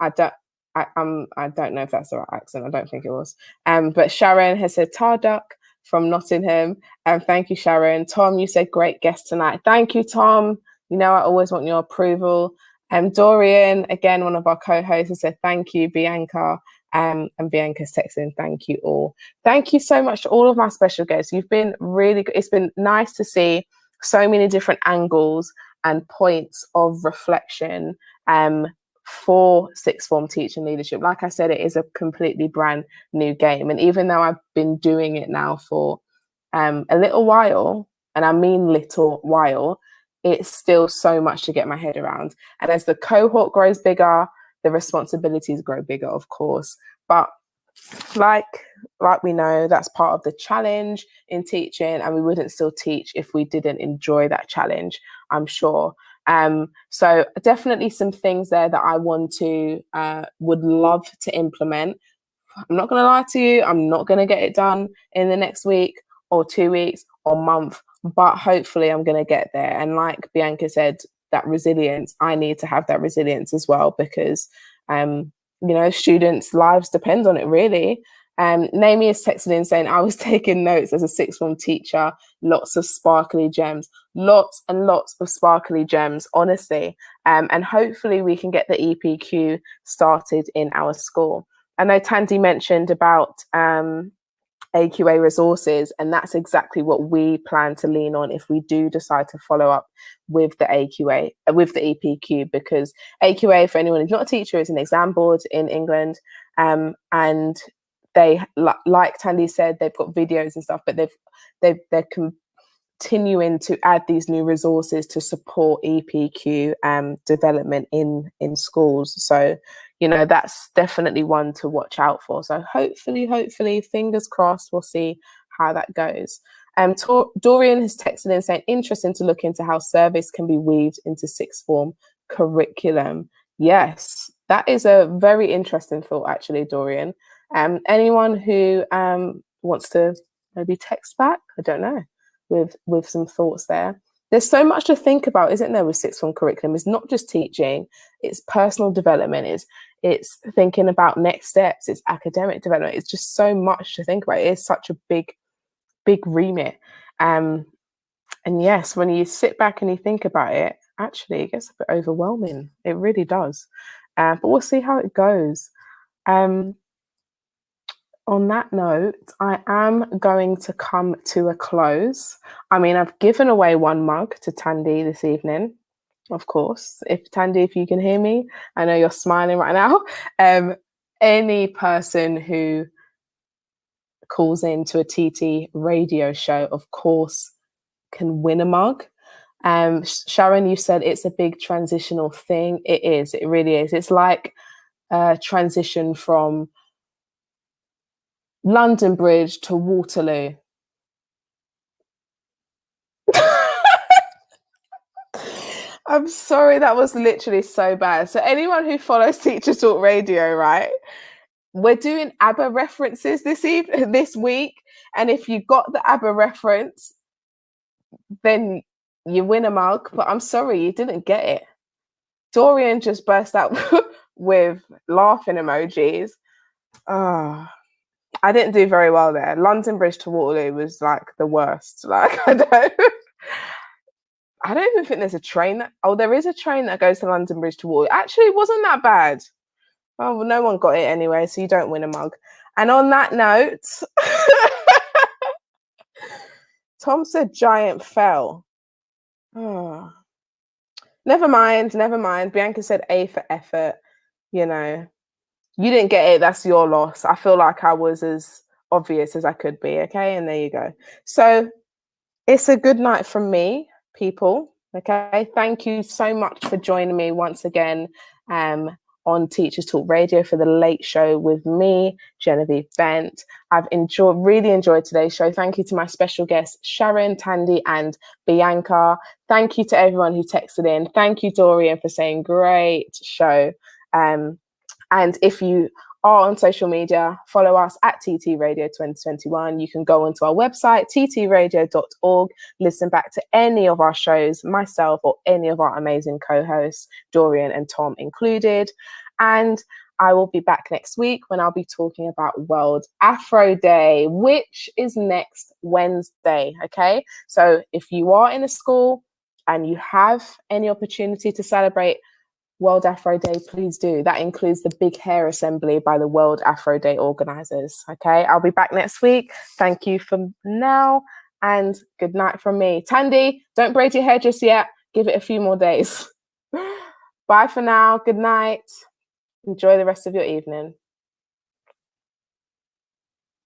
I don't know if that's the right accent. I don't think it was. But Sharon has said Tar Duck from Nottingham. And thank you, Sharon. Tom, you said great guest tonight. Thank you, Tom. I always want your approval. Dorian, again, one of our co-hosts, has said thank you, Bianca. And Bianca's texting, thank you all. Thank you so much to all of my special guests. You've been really good. It's been nice to see so many different angles and points of reflection for sixth form teaching leadership. Like I said, it is a completely brand new game. And even though I've been doing it now for a little while, and I mean little while, it's still so much to get my head around. And as the cohort grows bigger, the responsibilities grow bigger, of course. But like we know, that's part of the challenge in teaching, and we wouldn't still teach if we didn't enjoy that challenge, I'm sure. So definitely some things there that I would love to implement. I'm not going to lie to you, I'm not going to get it done in the next week or 2 weeks or month, but hopefully I'm going to get there. And like Bianca said, that resilience, I need to have that resilience as well, because students' lives depend on it, really. Naomi is texting in saying, I was taking notes as a sixth form teacher, lots of sparkly gems, lots and lots of sparkly gems, honestly. And hopefully we can get the EPQ started in our school. I know Tandy mentioned about AQA resources, and that's exactly what we plan to lean on if we do decide to follow up with the AQA, with the EPQ, because AQA, for anyone who's not a teacher, is an exam board in England, and they, like Tandy said, they've got videos and stuff, but they're continuing to add these new resources to support EPQ development in schools. So, you know, that's definitely one to watch out for. So hopefully, fingers crossed, we'll see how that goes. Dorian has texted in saying, interesting to look into how surveys can be weaved into sixth form curriculum. Yes, that is a very interesting thought, actually, Dorian. Anyone who wants to maybe text back, I don't know, with some thoughts there. There's so much to think about, isn't there, with sixth form curriculum? It's not just teaching, it's personal development, it's thinking about next steps, it's academic development. It's just so much to think about. It is such a big remit. And yes, when you sit back and you think about it, actually it gets a bit overwhelming. It really does. But we'll see how it goes. On that note, I am going to come to a close. I mean, I've given away one mug to Tandy this evening, of course. Tandy, if you can hear me, I know you're smiling right now. Any person who calls into a TT radio show, of course, can win a mug. Sharon, you said it's a big transitional thing. It is. It really is. It's like a transition from London Bridge to Waterloo. I'm sorry, that was literally so bad. So anyone who follows Teacher Talk Radio, right? We're doing ABBA references this week, and if you got the ABBA reference, then you win a mug. But I'm sorry, you didn't get it. Dorian just burst out with laughing emojis. Oh, I didn't do very well there. London Bridge to Waterloo was like the worst. Like I don't even think there's a train there is a train that goes to London Bridge to Waterloo. Actually, it wasn't that bad. Oh, well, no one got it anyway, so you don't win a mug. And on that note, Tom said giant fell. Oh. Never mind. Bianca said A for effort. You know, you didn't get it. That's your loss. I feel like I was as obvious as I could be. Okay, and there you go. So it's a good night from me, people. Okay, thank you so much for joining me once again on Teachers Talk Radio for the late show with me, Genevieve Bent. I've really enjoyed today's show. Thank you to my special guests, Sharon, Tandy, and Bianca. Thank you to everyone who texted in. Thank you, Dorian, for saying great show. And if you are on social media, follow us at TT Radio 2021. You can go onto our website, ttradio.org, listen back to any of our shows, myself or any of our amazing co-hosts, Dorian and Tom included. And I will be back next week when I'll be talking about World Afro Day, which is next Wednesday. Okay, so if you are in a school and you have any opportunity to celebrate World Afro Day, please do. That includes the big hair assembly by the World Afro Day organizers. Okay, I'll be back next week. Thank you for now, and good night from me. Tandy, don't braid your hair just yet. Give it a few more days. Bye for now. Good night. Enjoy the rest of your evening.